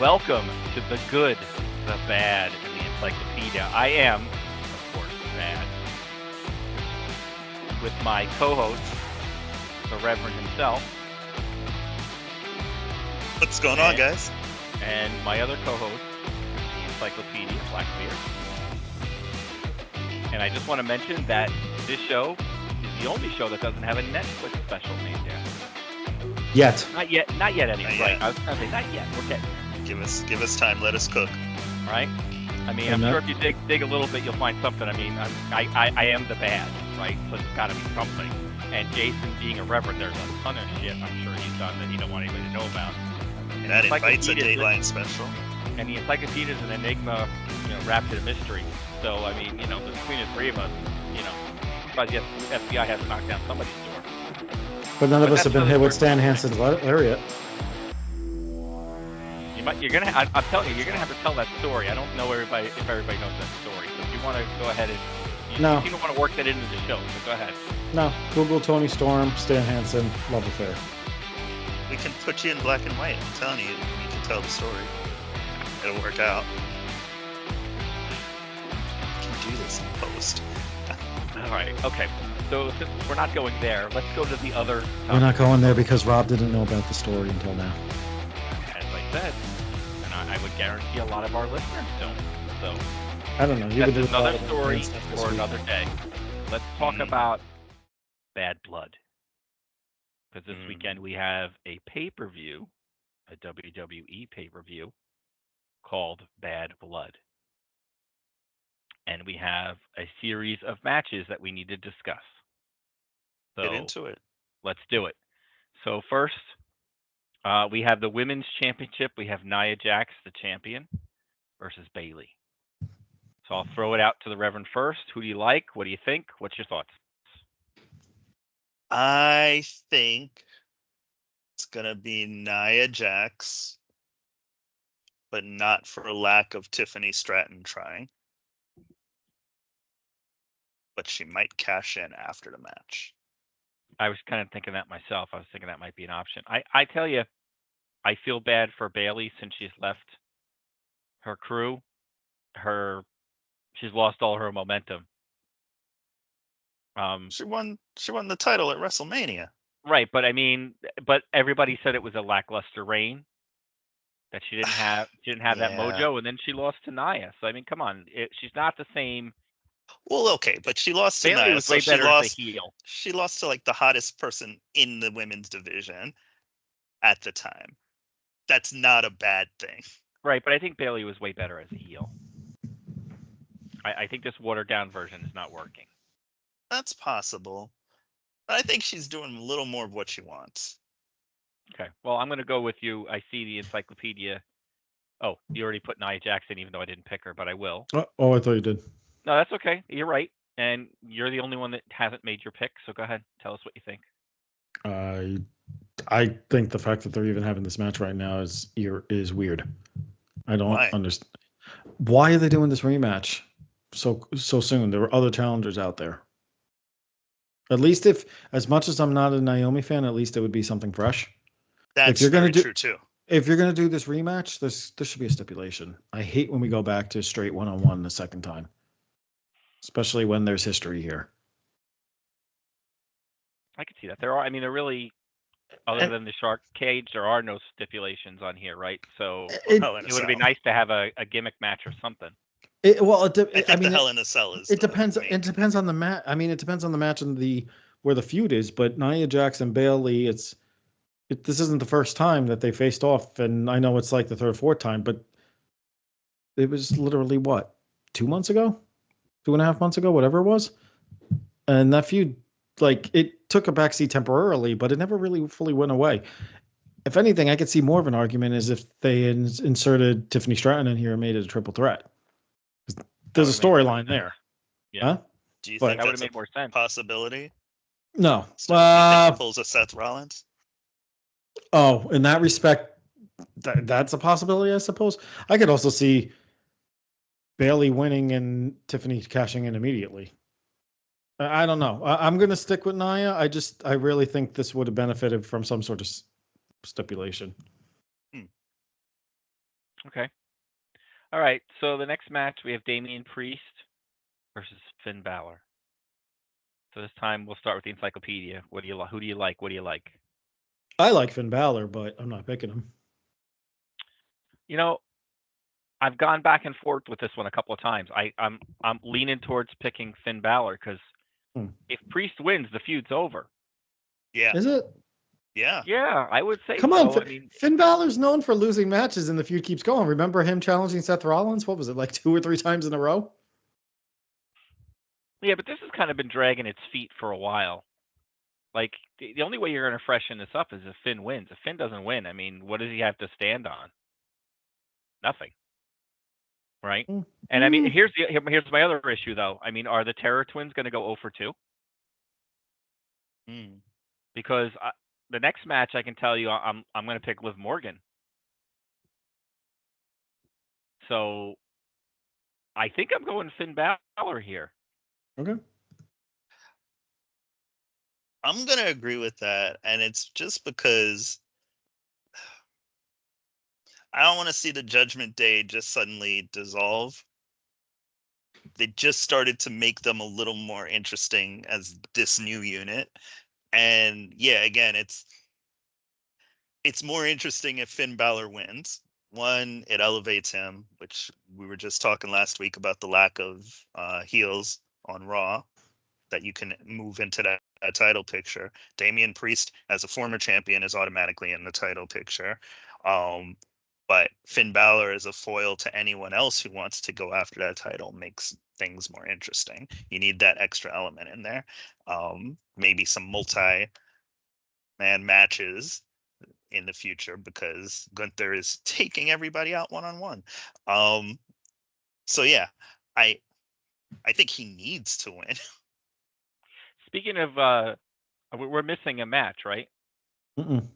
Welcome to the good, the bad, and the encyclopedia. I am, of course, the bad. With my co-host, the Reverend himself. What's going on, guys? And my other co-host, the encyclopedia, Blackbeard. And I just want to mention that this show is the only show that doesn't have a Netflix special named after it. Yet. Not yet anyway. Not Right. yet. I was going to say not yet. We're getting there. Give us time. Let us cook. Right? I mean, I'm sure if you dig a little bit, you'll find something. I mean, I am the bad, right? So it's got to be something. And Jason, being a reverend, there's a ton of shit I'm sure he's done that he don't want anybody to know about. And That invites a Dateline special. And the encyclopedia is an enigma, wrapped in a mystery. So, I mean, between the three of us, probably the FBI has to knock down somebody's door. But none of us have been hit with Stan Hansen's lariat. I'm telling you, you're gonna have to tell that story. I don't know if everybody knows that story. So if you want to go ahead and you don't want to work that into the show, so go ahead. No, Google Tony Storm, Stan Hansen, love affair. We can put you in black and white. I'm telling you, you can tell the story. It'll work out. We can do this in post. All right. Okay. So since we're not going there, let's go to the other. We're not going there because Rob didn't know about the story until now. As I said, and I would guarantee a lot of our listeners don't. So I don't know. that's another story for another day. Let's talk about Bad Blood. Because this weekend we have a pay-per-view, a WWE pay-per-view called Bad Blood. And we have a series of matches that we need to discuss. So Get into it. let's do it. So first, we have the Women's Championship. We have Nia Jax, the champion, versus Bayley. So I'll throw it out to the Reverend first. Who do you like? What do you think? What's your thoughts? I think it's going to be Nia Jax, but not for lack of Tiffany Stratton trying. But she might cash in after the match. I was kind of thinking that myself. I was thinking that might be an option. I tell you, I feel bad for Bayley since she's left her crew. She's lost all her momentum. She won the title at WrestleMania. Right, but everybody said it was a lackluster reign. That she didn't have that mojo, and then she lost to Nia. So I mean, come on, she's not the same. Well, okay, but she lost to Bayley Nia. was So way better as a heel. She lost to like the hottest person in the women's division at the time. That's not a bad thing. Right, but I think Bayley was way better as a heel. I think this watered down version is not working. That's possible. But I think she's doing a little more of what she wants. Okay, well, I'm going to go with you. I see the encyclopedia. Oh, you already put Nia Jax in, even though I didn't pick her, but I will. Oh, I thought you did. No, that's okay. You're right. And you're the only one that hasn't made your pick, so go ahead. Tell us what you think. I think the fact that they're even having this match right now is weird. I don't understand. Why are they doing this rematch so soon? There were other challengers out there. At least as much as I'm not a Naomi fan, at least it would be something fresh. That's very true too. If you're going to do this rematch, there should be a stipulation. I hate when we go back to straight one-on-one the second time, especially when there's history here. I can see that. There really, other than the shark cage, there are no stipulations on here, right? So it would be nice to have a gimmick match or something. I think the Hell in a Cell is. It depends. It depends on the match. I mean, it depends on the match and where the feud is. But Nia Jax and Bayley, this isn't the first time that they faced off, and I know it's like the third or fourth time, but it was literally 2 months ago, 2.5 months ago, whatever it was, and that feud, it took a backseat temporarily, but it never really fully went away. If anything, I could see more of an argument is if they inserted Tiffany Stratton in here and made it a triple threat. There's a storyline there. Yeah. Huh? Do you think that would have that's made more sense? Possibility? No. So you think pulls a Seth Rollins? Oh, in that respect, that's a possibility, I suppose. I could also see Bayley winning and Tiffany cashing in immediately. I don't know. I'm going to stick with Nia. I really think this would have benefited from some sort of stipulation. Okay. All right. So the next match we have Damian Priest versus Finn Balor. So this time we'll start with the encyclopedia. What do you like? Who do you like? What do you like? I like Finn Balor, but I'm not picking him. You know, I've gone back and forth with this one a couple of times. I'm leaning towards picking Finn Balor because if Priest wins, the feud's over. Yeah. Is it? Yeah. Yeah, I would say Come so. on, I mean, Finn Balor's known for losing matches, and the feud keeps going. Remember him challenging Seth Rollins? What was it, like 2 or 3 times in a row? yeah, but this has kind of been dragging its feet for a while. Like the only way you're going to freshen this up is if Finn wins. If Finn doesn't win, I mean, what does he have to stand on? Nothing. Right? And I mean, here's my other issue though. I mean, are the Terror Twins going to go 0 for 2? Because the next match, I can tell you, I'm going to pick Liv Morgan. So I think I'm going Finn Balor here. Okay. I'm going to agree with that. And it's just because I don't want to see the Judgment Day just suddenly dissolve. They just started to make them a little more interesting as this new unit. And yeah, again, it's more interesting if Finn Balor wins. One, it elevates him, which we were just talking last week about the lack of heels on Raw that you can move into that title picture. Damian Priest, as a former champion, is automatically in the title picture. But Finn Balor as a foil to anyone else who wants to go after that title makes things more interesting. You need that extra element in there. Maybe some multi-man matches in the future because Gunther is taking everybody out one-on-one. So yeah, I think he needs to win. Speaking of, we're missing a match, right? Mm-mm.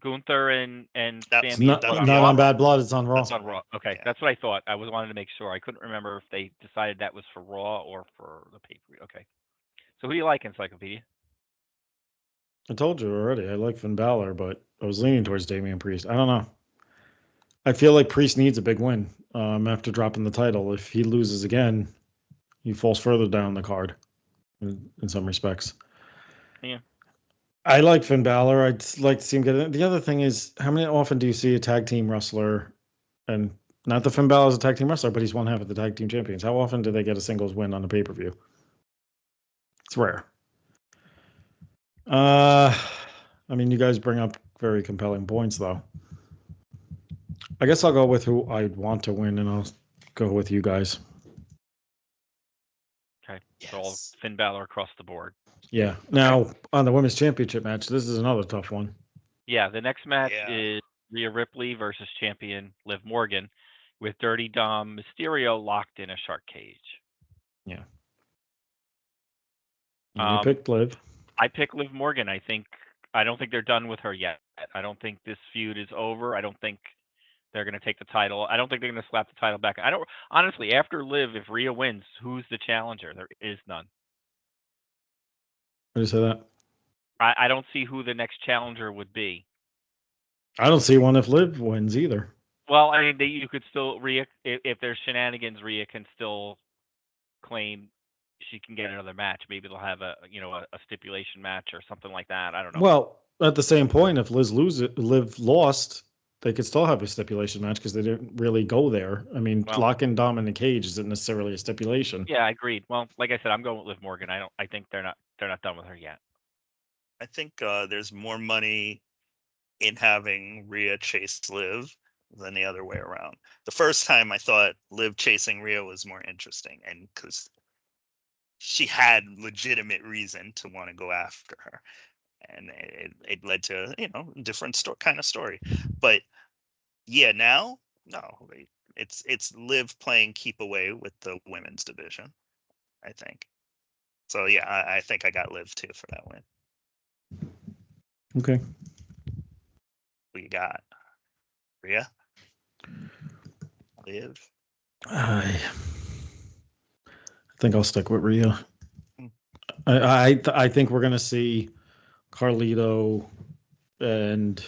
Gunther and That's Sami. Not on Bad Blood. It's on Raw. That's on Raw. Okay, Yeah. that's what I thought. I wanted to make sure. I couldn't remember if they decided that was for Raw or for the pay-per-view. Okay. So who do you like, Encyclopedia? I told you already. I like Finn Balor, but I was leaning towards Damian Priest. I don't know. I feel like Priest needs a big win after dropping the title. If he loses again, he falls further down the card in some respects. Yeah. I like Finn Balor. I'd like to see him get it. The other thing is, how many often do you see a tag team wrestler, and not that Finn Balor is a tag team wrestler, but he's one half of the tag team champions. How often do they get a singles win on a pay-per-view? It's rare. I mean, you guys bring up very compelling points, though. I guess I'll go with who I want to win, and I'll go with you guys. Okay. Yes. So all Finn Balor across the board. Yeah. Now, on the women's championship match, this is another tough one. Yeah. The next match Yeah. is Rhea Ripley versus champion Liv Morgan, with Dirty Dom Mysterio locked in a shark cage. Yeah. You picked Liv. I pick Liv Morgan. I don't think they're done with her yet. I don't think this feud is over. I don't think they're going to take the title. I don't think they're going to slap the title back. I don't honestly. After Liv, if Rhea wins, who's the challenger? There is none. How do you say that? I don't see who the next challenger would be. I don't see one if Liv wins either. Well, I mean, you could still Rhea if there's shenanigans, Rhea can still claim she can get another match. Maybe they'll have a stipulation match or something like that. I don't know. Well, at the same point, if Liv lost, they could still have a stipulation match because they didn't really go there. I mean, locking Dom in the cage isn't necessarily a stipulation. Yeah, I agreed. Well, like I said, I'm going with Liv Morgan. I think they're not done with her yet. I think there's more money in having Rhea chase Liv than the other way around. The first time I thought Liv chasing Rhea was more interesting, and because she had legitimate reason to want to go after her, and it led to different kind of story. But yeah, now no, it's Liv playing keep away with the women's division, I think. So yeah, I think I got Liv too for that win. Okay. What you got? Rhea? Liv? I think I'll stick with Rhea. I think we're gonna see Carlito and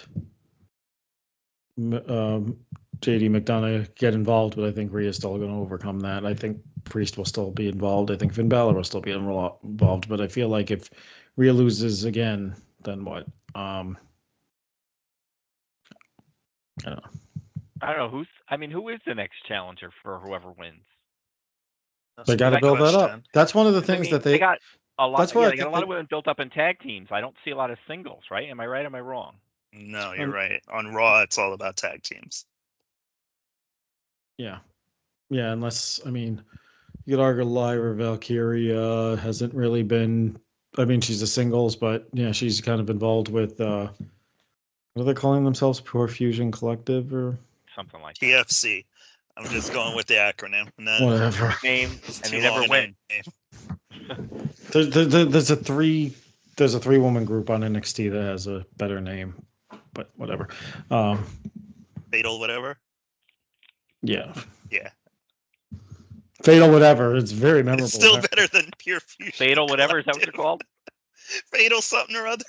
JD McDonough get involved, but I think Rhea's still going to overcome that. I think Priest will still be involved. I think Finn Balor will still be involved, but I feel like if Rhea loses again, then what? I don't know. I don't know who is the next challenger for whoever wins? They got to build that up. That's one of the things that they got a lot. That's why they got a lot of women built up in tag teams. I don't see a lot of singles, right? Am I right? Am I wrong? No, you're right. On Raw, it's all about tag teams. Yeah, unless, you could argue Lyra Valkyria hasn't really been. She's a singles, but yeah, she's kind of involved with what are they calling themselves? Pure Fusion Collective or something like that. PFC. I'm just going with the acronym. Whatever. Name, and they never win. There's a 3-woman group on NXT that has a better name, but whatever. Fatal whatever. Yeah. Yeah. Fatal whatever. It's very memorable. It's still better than Pure Fusion. Fatal whatever, is that what you're called? Fatal something or other.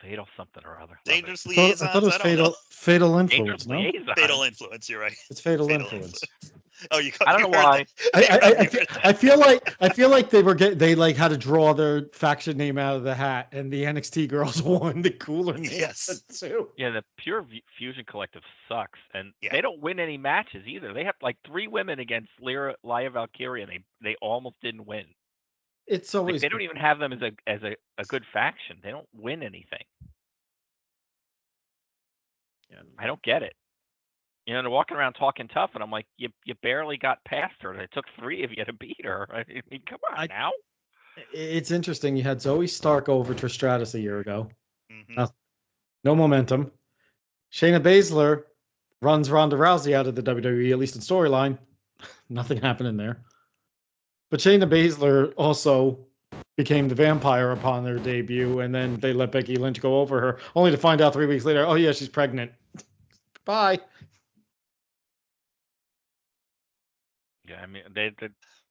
Fatal something or other. Dangerous Liaisons. I thought it was Fatal Influence. No? Fatal Influence. You're right. It's Fatal Influence. Oh, I don't know why. I feel like they had to draw their faction name out of the hat, and the NXT girls won the cooler name. Yes. Too. Yeah, the Pure Fusion Collective sucks, and they don't win any matches either. They have like 3 women against Lyra Valkyria, and they almost didn't win. It's always they don't even have them as a good faction. They don't win anything. Yeah. I don't get it. They're walking around talking tough, and I'm like, you barely got past her. It took 3 of you to beat her. I mean, come on now. It's interesting. You had Zoe Stark over Trish Stratus a year ago. Mm-hmm. No momentum. Shayna Baszler runs Ronda Rousey out of the WWE, at least in storyline. Nothing happening there. But Shayna Baszler also became the vampire upon their debut, and then they let Becky Lynch go over her, only to find out 3 weeks later, oh yeah, she's pregnant. Bye. Yeah, I mean, they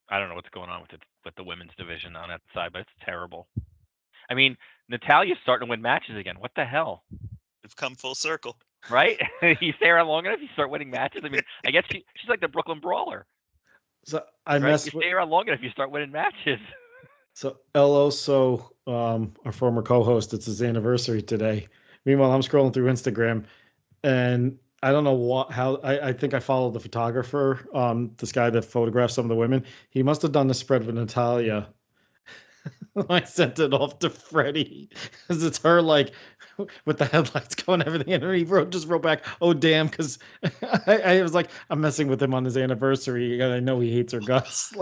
I don't know what's going on with the women's division on that side, but it's terrible. I mean, Natalia's starting to win matches again. What the hell? We've come full circle. Right? You stay around long enough, you start winning matches. I mean, I guess she's like the Brooklyn Brawler. So you stay around long enough, you start winning matches. So our former co-host, it's his anniversary today. Meanwhile, I'm scrolling through Instagram, and I don't know how I think I followed the photographer, this guy that photographed some of the women. He must have done the spread with Natalya. I sent it off to Freddie because it's her like with the headlights going and everything, and he just wrote back, "Oh damn," because I was like, I'm messing with him on his anniversary, and I know he hates her guts.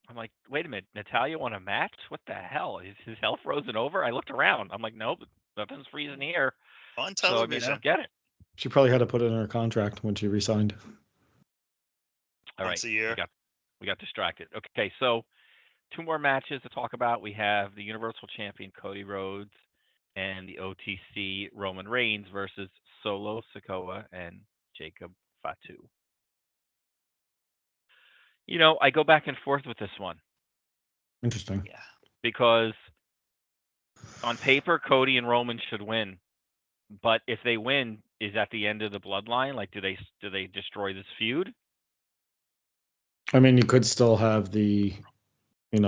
I'm like, wait a minute, Natalya won a match? What the hell? Is his health frozen over? I looked around. I'm like, nope, nothing's freezing here. On television. So, I don't get it. She probably had to put it in her contract when she resigned. All right. Once a year. We got distracted. Okay, so 2 more matches to talk about. We have the Universal Champion Cody Rhodes and the OTC Roman Reigns versus Solo Sikoa and Jacob Fatu. I go back and forth with this one. Interesting. Yeah. Because on paper, Cody and Roman should win. But if they win, is that the end of the bloodline? Like, do they destroy this feud? I mean, you could still have the,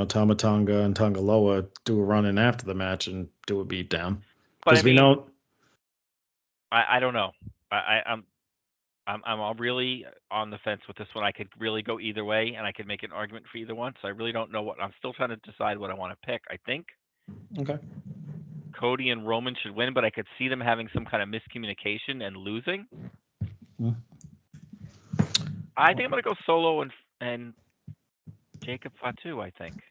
Tama Tonga and Tongaloa do a run in after the match and do a beatdown. But we know. I don't know. I'm really on the fence with this one. I could really go either way, and I could make an argument for either one. So I really don't know what. I'm still trying to decide what I want to pick. I think Cody and Roman should win, but I could see them having some kind of miscommunication and losing. I think I'm going to go Solo and Jacob Fatu, I think.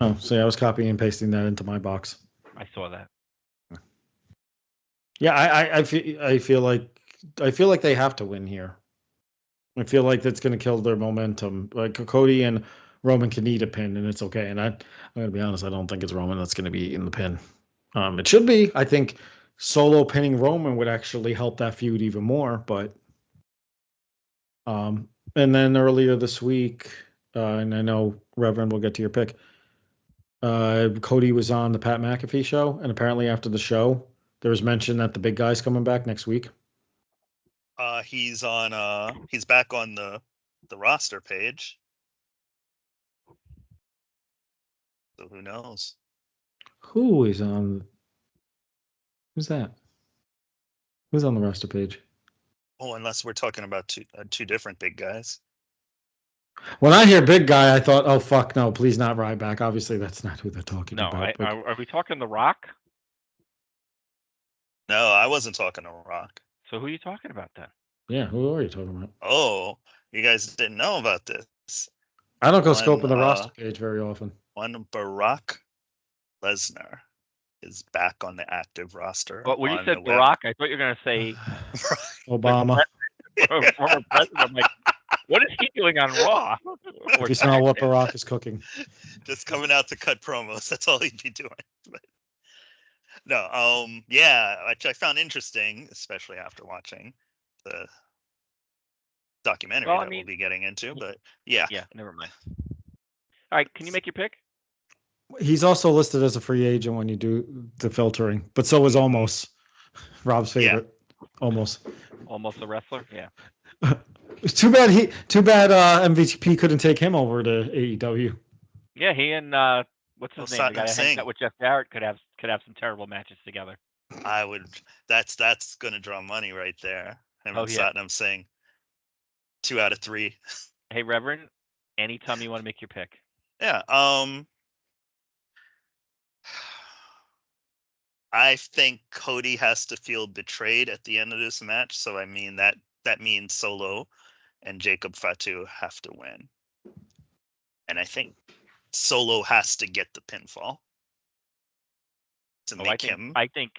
Oh, see, I was copying and pasting that into my box. I saw that. Yeah, I feel like they have to win here. I feel like that's going to kill their momentum. Like Cody and Roman can eat a pin, and it's okay. And I'm going to be honest, I don't think it's Roman that's going to be in the pin. It should be. I think Solo pinning Roman would actually help that feud even more. But and then earlier this week, and I know Reverend will get to your pick. Cody was on the Pat McAfee show, and apparently after the show, there was mention that the big guy's coming back next week. He's back on the roster page. So who knows? Who is on? Who's that? Who's on the roster page? Oh, unless we're talking about two different big guys. When I hear big guy, I thought, oh fuck no, please not Ryback. Obviously, that's not who they're talking No, about. but... are we talking The Rock? No, I wasn't talking to Rock. So who are you talking about then? Yeah, who are you talking about? Oh, you guys didn't know about this. I don't go scoping the roster page very often. One Barack Lesnar is back on the active roster. But when you said Barack, I thought you were going to say Obama. Former president. I'm like, what is he doing on Raw? If you smell what Barack is cooking. Just coming out to cut promos. That's all he'd be doing. But no, yeah, which I found interesting, especially after watching the documentary we'll be getting into. But yeah. Yeah, never mind. All right, can you make your pick? He's also listed as a free agent when you do the filtering, but so is Almost, Rob's favorite. Yeah. Almost a wrestler. Yeah. Too bad MVP couldn't take him over to AEW. Yeah, he and what's his name? The guy that hangs out with Jeff Jarrett could have some terrible matches together. I would. That's gonna draw money right there. Him and Satnam Singh. 2 out of 3. Hey, Reverend, anytime you want to make your pick. Yeah. I think Cody has to feel betrayed at the end of this match. So I mean that means Solo and Jacob Fatu have to win. And I think Solo has to get the pinfall to make him. I think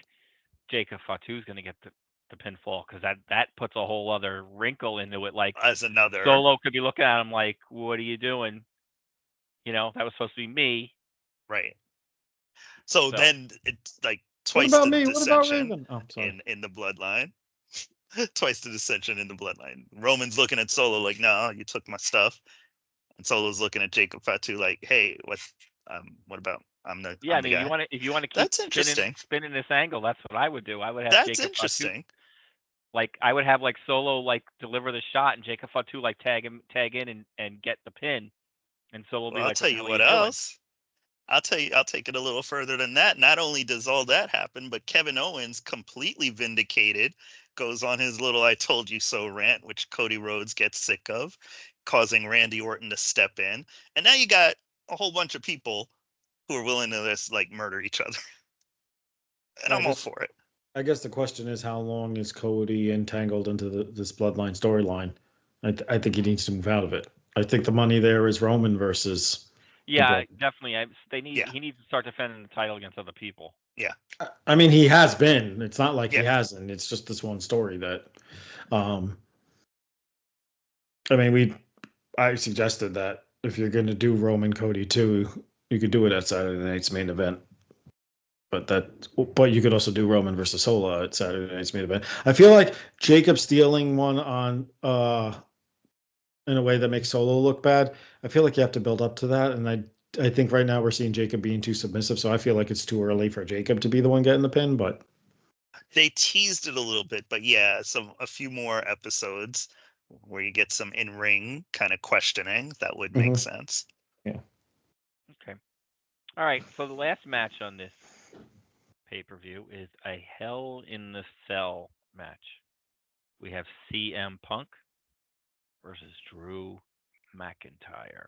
Jacob Fatu is going to get the pinfall because that puts a whole other wrinkle into it. Like as another Solo could be looking at him like, "What are you doing? You know, that was supposed to be me." Right. So then it's like twice the dissension in the bloodline. Twice the dissension in the bloodline. Roman's looking at Solo like, "No, you took my stuff," and Solo's looking at Jacob Fatu like, "Hey, what about? I'm the yeah." I'm the guy. If you want to keep spinning this angle, that's what I would do. I would have Jacob interesting. Fatu, like I would have like Solo like deliver the shot and Jacob Fatu like tag in and get the pin, and Solo will be like, "I'll tell you what else." I'll take it a little further than that. Not only does all that happen, but Kevin Owens, completely vindicated, goes on his little "I told you so" rant, which Cody Rhodes gets sick of, causing Randy Orton to step in. And now you got a whole bunch of people who are willing to just like murder each other. And I'm all for it. I guess the question is, how long is Cody entangled into this bloodline storyline? I think he needs to move out of it. I think the money there is Roman versus... Yeah, definitely. He needs to start defending the title against other people. Yeah. I mean, he has been. It's not like he hasn't. It's just this one story that, I mean, I suggested that if you're going to do Roman Cody too, you could do it at Saturday night's main event. But you could also do Roman versus Solo at Saturday night's main event. I feel like Jacob stealing one on, in a way that makes Solo look bad. I feel like you have to build up to that, and I think right now we're seeing Jacob being too submissive, so I feel like it's too early for Jacob to be the one getting the pin. But they teased it a little bit, but yeah, a few more episodes where you get some in-ring kind of questioning that would make sense. Yeah. Okay. All right. So the last match on this pay-per-view is a Hell in the Cell match. We have CM Punk versus Drew McIntyre.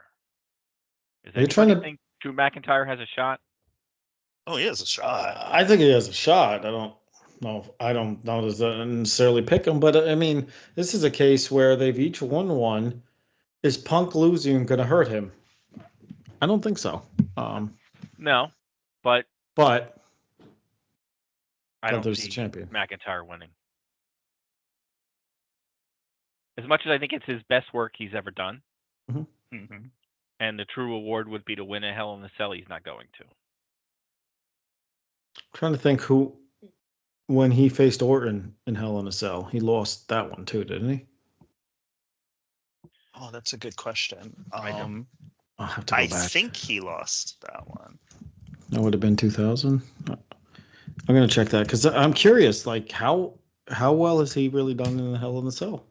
Is anybody think Drew McIntyre has a shot? Oh, he has a shot. I think he has a shot. I don't know does that necessarily pick him, but I mean, this is a case where they've each won one. Is Punk losing going to hurt him? I don't think so. No, but I don't there's see the champion McIntyre winning. As much as I think it's his best work he's ever done, and the true award would be to win a Hell in a Cell, he's not going to. I'm trying to think when he faced Orton in Hell in a Cell, he lost that one too, didn't he? Oh, that's a good question. I'll have to go back. I think he lost that one. That would have been 2000. I'm gonna check that because I'm curious. Like, how well has he really done in the Hell in the Cell?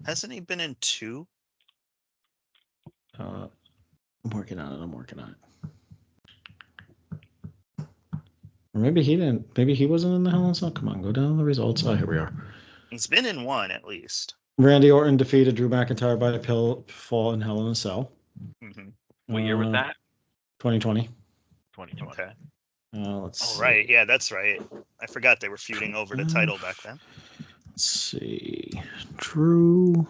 Hasn't he been in 2? I'm working on it. Or maybe he didn't. Maybe he wasn't in the Hell in the Cell. Come on, go down the results. Oh, here we are. He's been in 1 at least. Randy Orton defeated Drew McIntyre by a fall in Hell in a Cell. Mm-hmm. What year was that? 2020. 2020. Okay. Let's Oh, see. right. Yeah, that's right. I forgot they were feuding over the title back then. Let's see. Drew.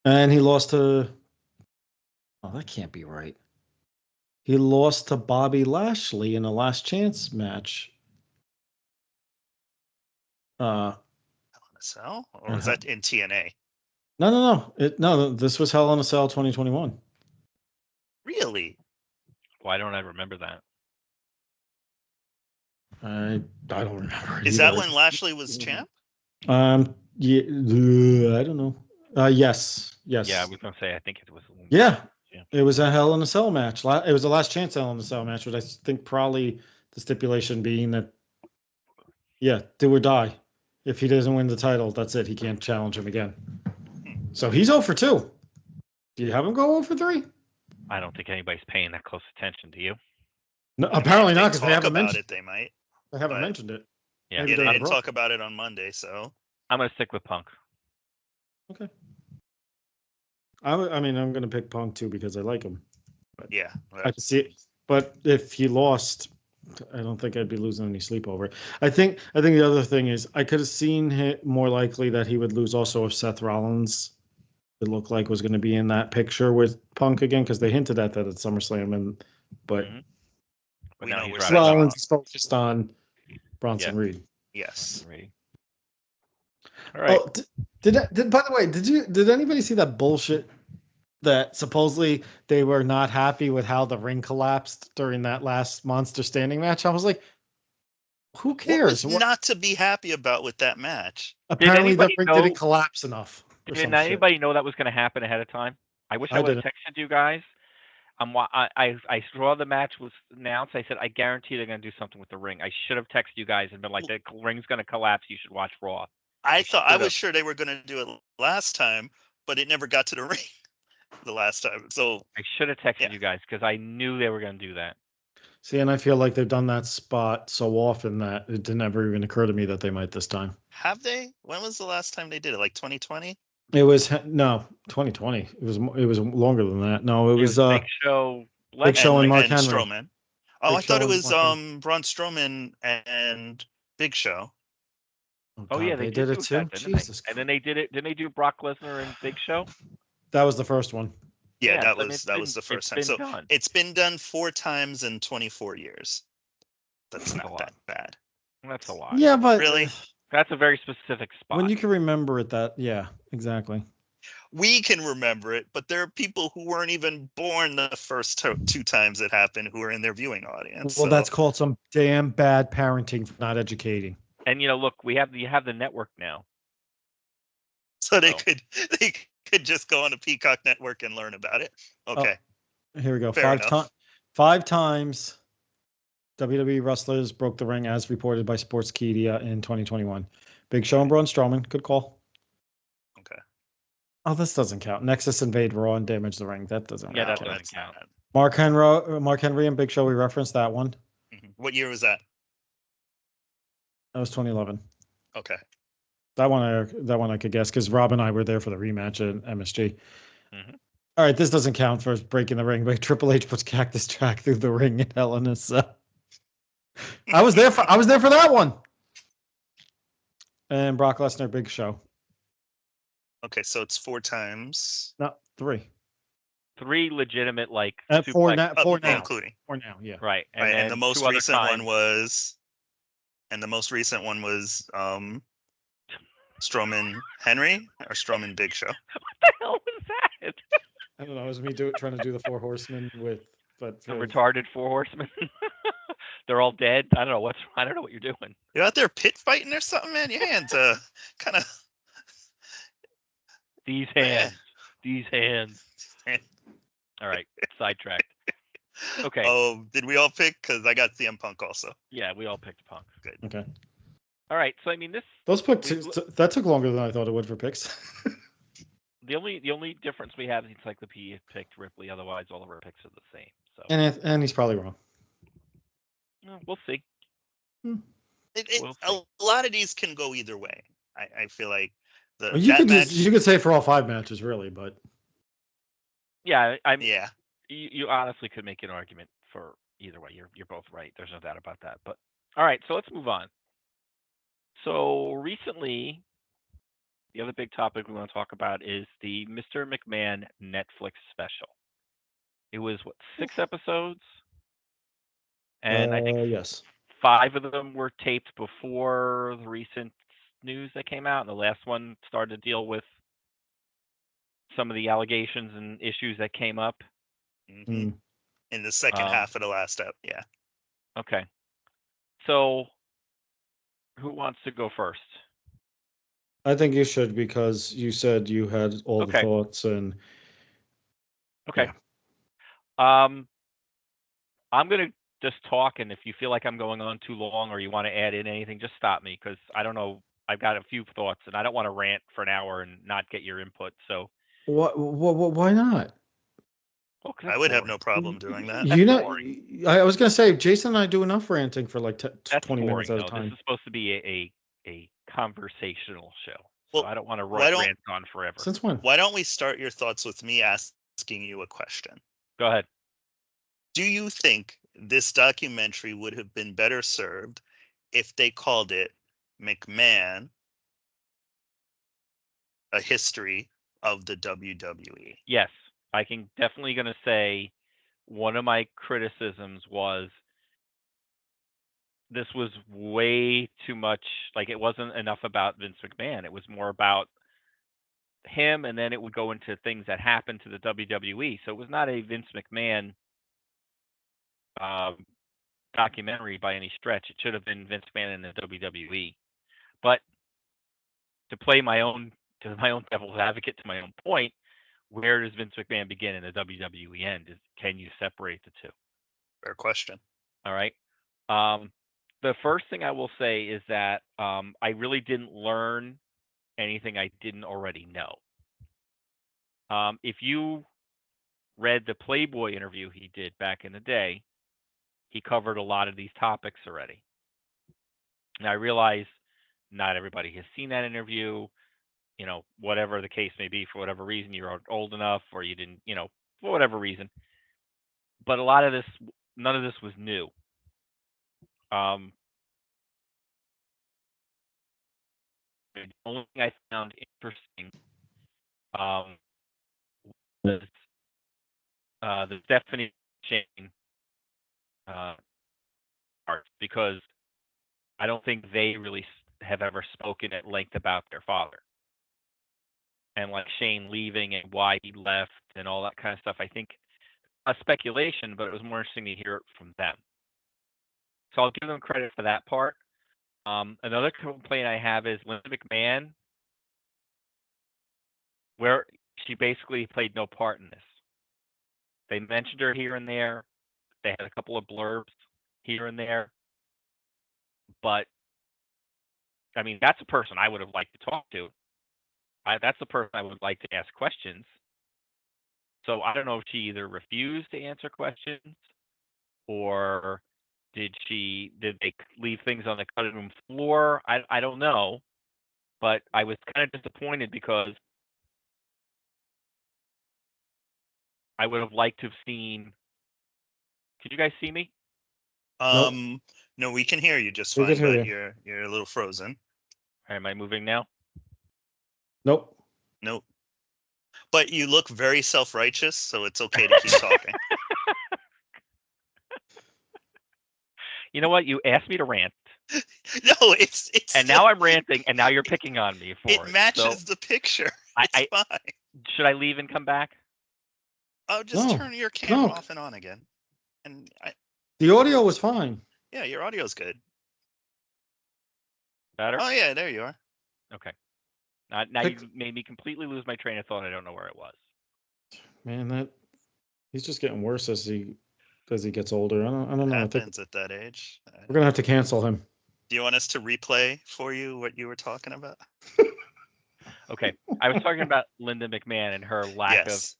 And he lost to. Oh, that can't be right. He lost to Bobby Lashley in a last chance match. Hell in a Cell? Or was that in TNA? No. This was Hell in a Cell 2021. Really? Why don't I remember that? I don't remember. Is that when Lashley was champ? Yeah, I don't know. Yes. Yeah, I was gonna say I think it was. Yeah, it was a Hell in a Cell match. It was a last chance Hell in a Cell match, but I think probably the stipulation being that, yeah, do or die. If he doesn't win the title, that's it. He can't challenge him again. So he's 0 for 2. Do you have him go 0 for 3? I don't think anybody's paying that close attention. Do you? No, apparently not, because they they haven't about mentioned it. They might. They haven't but- mentioned it. Yeah, Yeah, they they're didn't broke. talk about it on Monday, so. I'm gonna stick with Punk. Okay. I mean, I'm going to pick Punk too because I like him. Yeah. I can see it. But if he lost, I don't think I'd be losing any sleep over it. I think the other thing is I could have seen it more likely that he would lose also if Seth Rollins, it looked like, was going to be in that picture with Punk again, because they hinted at that at SummerSlam, but But We now know he's we're riding Rollins off. is focused on Bronson Yeah. Reed. Yes. Reed. All right. Oh, did by the way, did anybody see that bullshit that supposedly they were not happy with how the ring collapsed during that last Monster Standing match? I was like, who What cares? was not to be happy about with that match? Apparently the anybody ring know- didn't collapse enough. Or Did some shit. anybody know that was going to happen ahead of time? I wish I I would have didn't. texted you guys. I saw the match was announced. I said, I guarantee they're going to do something with the ring. I should have texted you guys and been like, the ring's going to collapse. You should watch Raw. I was should've. sure they were going to do it last time, but it never got to the ring the last time. So I should have texted Yeah. you guys because I knew they were going to do that. See, and I feel like they've done that spot so often that it didn't ever even occur to me that they might this time. have they? When was the last time they did it? Like 2020? It was no 2020. It was longer than that. No, it was Big Show. Big Show and Mark and Henry. Strowman. Oh, Big I thought Show it and was Mark Henry. Braun Strowman and Big Show. Oh yeah, God, they did did it do too. that, didn't Jesus, they? And then they did it. Didn't they do Brock Lesnar and Big Show? that was the first one. Yeah, Yeah, that so, I mean, was it's the been- first it's time. been So done. it's been done 4 times in 24 years. That's That's a not lot. that bad. That's a lot. Yeah, but Really? That's a very specific spot. when you can remember it, that yeah, exactly. We can remember it, but there are people who weren't even born the first 2 times it happened who are in their viewing audience. Well, so. that's called some damn bad parenting for not educating. And look, you have the network now. So they Oh. could just go on the Peacock Network and learn about it. Okay. Here we go. Fair enough. Five times WWE wrestlers broke the ring as reported by Sportskeeda in 2021. Big Show and Braun Strowman. Good call. Okay. Oh, this doesn't count. Nexus invade Raw and damage the ring. That doesn't Yeah, really that count. doesn't count. Mark Henry and Big Show. We referenced that one. What year was that? That was 2011. Okay. That one I could guess because Rob and I were there for the rematch at MSG. Mhm. All right, this doesn't count for breaking the ring, but Triple H puts Cactus Jack through the ring in Hell in a Cell. I was there for that one. And Brock Lesnar, Big Show. Okay, so it's 4 times. No, 3. 3 legitimate Four suplex- now. Oh, 4 now. including. 4 now. Yeah. Right. And, Right, then and the most 2 other recent times- one was. And the most recent one was Strowman Henry or Strowman Big Show. What the hell was that? I don't know. It was me trying to do the 4 horsemen but The retarded 4 horsemen. They're all dead. I don't know what you're doing. You out there pit fighting or something, man? Your hands kind of. These hands. All right, sidetracked. Okay. Oh, did we all pick? Because I got CM Punk also. Yeah, we all picked Punk. Good. Okay. All right. So I mean, Those picks that took longer than I thought it would for picks. the only difference we have is Encyclopedia picked Ripley. Otherwise, all of our picks are the same. So and he's probably wrong. we'll see. We'll A see. lot of these can go either way. I feel like Well, you could say for all 5 matches, really, but Yeah, I mean, yeah. you honestly could make an argument for either way. You're both right. There's no doubt about that. But all right, so let's move on. So recently, the other big topic we want to talk about is the Mr. McMahon Netflix special. It was 6 episodes, and I think yes, 5 of them were taped before the recent news that came out, and the last one started to deal with some of the allegations and issues that came up. Mm-hmm. In the second half of the last ep, yeah. Okay. So, who wants to go first? I think you should, because you said you had all the Okay. thoughts and. Okay. Yeah. I'm gonna just talk, and if you feel like I'm going on too long or you want to add in anything, just stop me, because I don't know. I've got a few thoughts, and I don't want to rant for an hour and not get your input. So, Why not? well, 'cause I that's would have boring. no problem doing that. You know, boring. I was gonna say, Jason and I do enough ranting for like That's 20 boring. minutes at a No, time. this is supposed to be a conversational show, so Well, I don't want to why don't- rant on forever. Since when? Why don't we start your thoughts with me asking you a question? Go ahead. Do you think this documentary would have been better served if they called it McMahon, A History of the WWE? Yes, I can definitely gonna say one of my criticisms was this was way too much. Like, it wasn't enough about Vince McMahon. It was more about him, and then it would go into things that happened to the WWE. So it was not a Vince McMahon documentary by any stretch. It should have been Vince McMahon in the WWE. But to play my own devil's advocate to my own point, where does Vince McMahon begin and the WWE end? Can you separate the two? Fair question. All right. The first thing I will say is that I really didn't learn anything I didn't already know. If you read the Playboy interview he did back in the day, he covered a lot of these topics already. And I realize not everybody has seen that interview, whatever the case may be, for whatever reason, you're old enough or you didn't, for whatever reason. But a lot of this, none of this was new. The only thing I found interesting was the Stephanie Shane part, because I don't think they really have ever spoken at length about their father, and like Shane leaving and why he left and all that kind of stuff. I think a speculation, but it was more interesting to hear it from them. So I'll give them credit for that part. Another complaint I have is Linda McMahon, where she basically played no part in this. They mentioned her here and there. They had a couple of blurbs here and there. But, I mean, that's a person I would have liked to talk to. That's the person I would like to ask questions. So I don't know if she either refused to answer questions, or did they leave things on the cutting room floor? I don't know. But I was kind of disappointed, because I would have liked to have seen. Could you guys see me? Nope. No, we can hear you just We fine, can hear but you. you're a little frozen. Am I moving now? Nope. Nope. But you look very self-righteous, so it's okay to keep talking. You know what? You asked me to rant, No, it's and now I'm ranting, and now you're picking on me for it. It matches the picture. It's fine. Should I leave and come back? Oh, just turn your camera off and on again. And the audio was fine. Yeah, your audio's good. Better? Oh yeah, there you are. Okay. Now you made me completely lose my train of thought. I don't know where it was. Man, he's just getting worse as he as he gets older. I don't know. I think Happens at that age. we're gonna have to cancel him. Do you want us to replay for you what you were talking about? Okay, I was talking about Linda McMahon and her lack of Yes.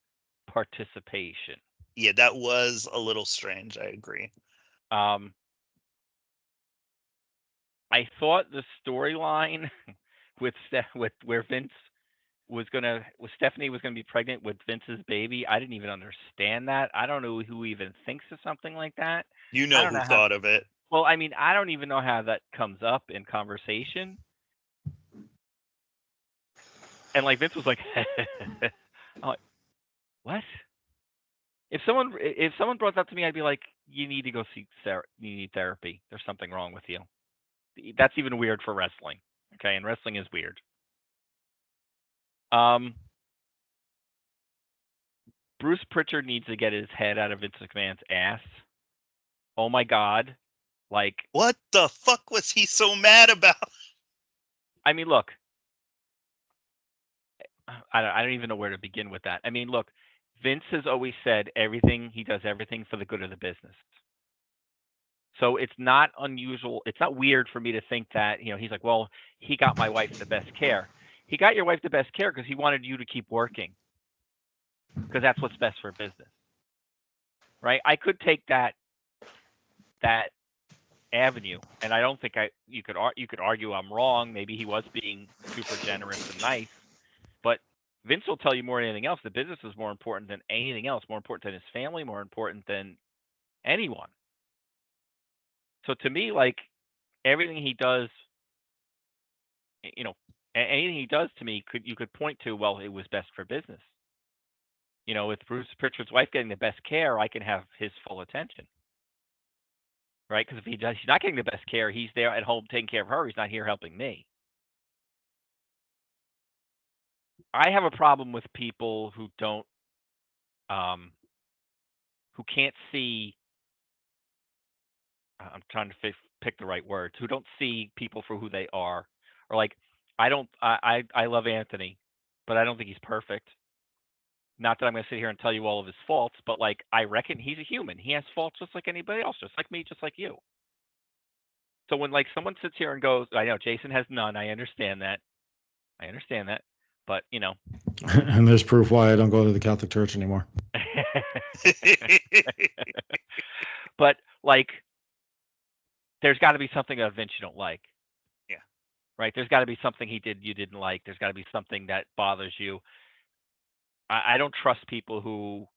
participation. Yeah, that was a little strange. I agree. I thought the storyline with where Stephanie was gonna be pregnant with Vince's baby. I didn't even understand that. I don't know who even thinks of something like that. You I know don't who know how. thought of it. Well, I mean, I don't even know how that comes up in conversation. And like Vince was like, I'm like, what? If someone brought that to me, I'd be like, you need to go seek you need therapy. There's something wrong with you. That's even weird for wrestling. Okay, and wrestling is weird. Bruce Pritchard needs to get his head out of Vince McMahon's ass. Oh my God. Like, what the fuck was he so mad about? I mean, look, I don't even know where to begin with that. I mean, look, Vince has always said he does everything for the good of the business. So it's not unusual. It's not weird for me to think that, he's like, well, he got my wife the best care. He got your wife the best care because he wanted you to keep working, because that's what's best for business. Right? I could take that avenue, and I don't think you could argue I'm wrong. Maybe he was being super generous and nice, but Vince will tell you more than anything else, the business is more important than anything else, more important than his family, more important than anyone. So to me, like, everything he does, anything he does to me, you could point to, well, it was best for business. With Bruce Pritchard's wife getting the best care, I can have his full attention. Right? Because if he's not getting the best care, he's there at home taking care of her. He's not here helping me. I have a problem with people who don't, who can't see. I'm trying to pick the right words. Who don't see people for who they are, or like, I love Anthony, but I don't think he's perfect. Not that I'm going to sit here and tell you all of his faults, but like, I reckon he's a human. He has faults just like anybody else, just like me, just like you. So when like someone sits here and goes, I know Jason has none. I understand that. But And there's proof why I don't go to the Catholic Church anymore. But like, there's got to be something of Vince you don't like. Yeah. Right? There's got to be something he did you didn't like. There's got to be something that bothers you. I don't trust people who,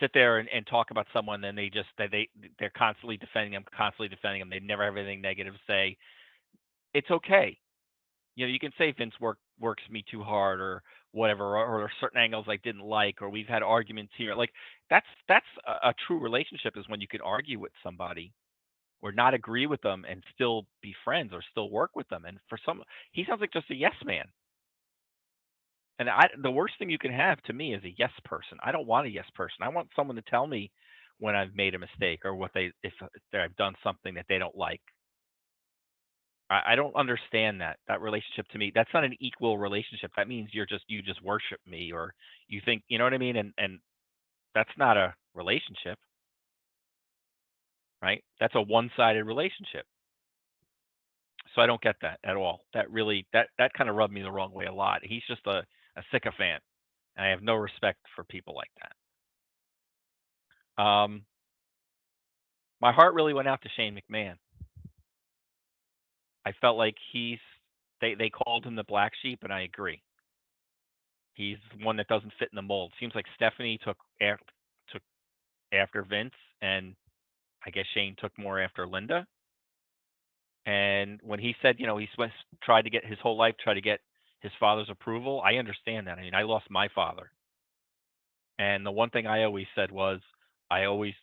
sit there and talk about someone, and they're constantly defending them. They never have anything negative to say. It's okay. You can say Vince works me too hard, or whatever, or certain angles I didn't like, or we've had arguments here. Like, that's a true relationship, is when you can argue with somebody or not agree with them and still be friends or still work with them. And for some, he sounds like just a yes man. And the worst thing you can have to me is a yes person. I don't want a yes person. I want someone to tell me when I've made a mistake, or if I've done something that they don't like. I don't understand that relationship. To me, that's not an equal relationship. That means you just worship me, or you think, you know what I mean? And that's not a relationship, right? That's a one-sided relationship. So I don't get that at all. That really, that kind of rubbed me the wrong way a lot. He's just a sycophant, and I have no respect for people like that. My heart really went out to Shane McMahon. I felt like they called him the black sheep, and I agree. He's one that doesn't fit in the mold. Seems like Stephanie took after Vince, and I guess Shane took more after Linda. And when he said, he tried to get his whole life, try to get his father's approval, I understand that. I mean, I lost my father, and the one thing I always said was, I always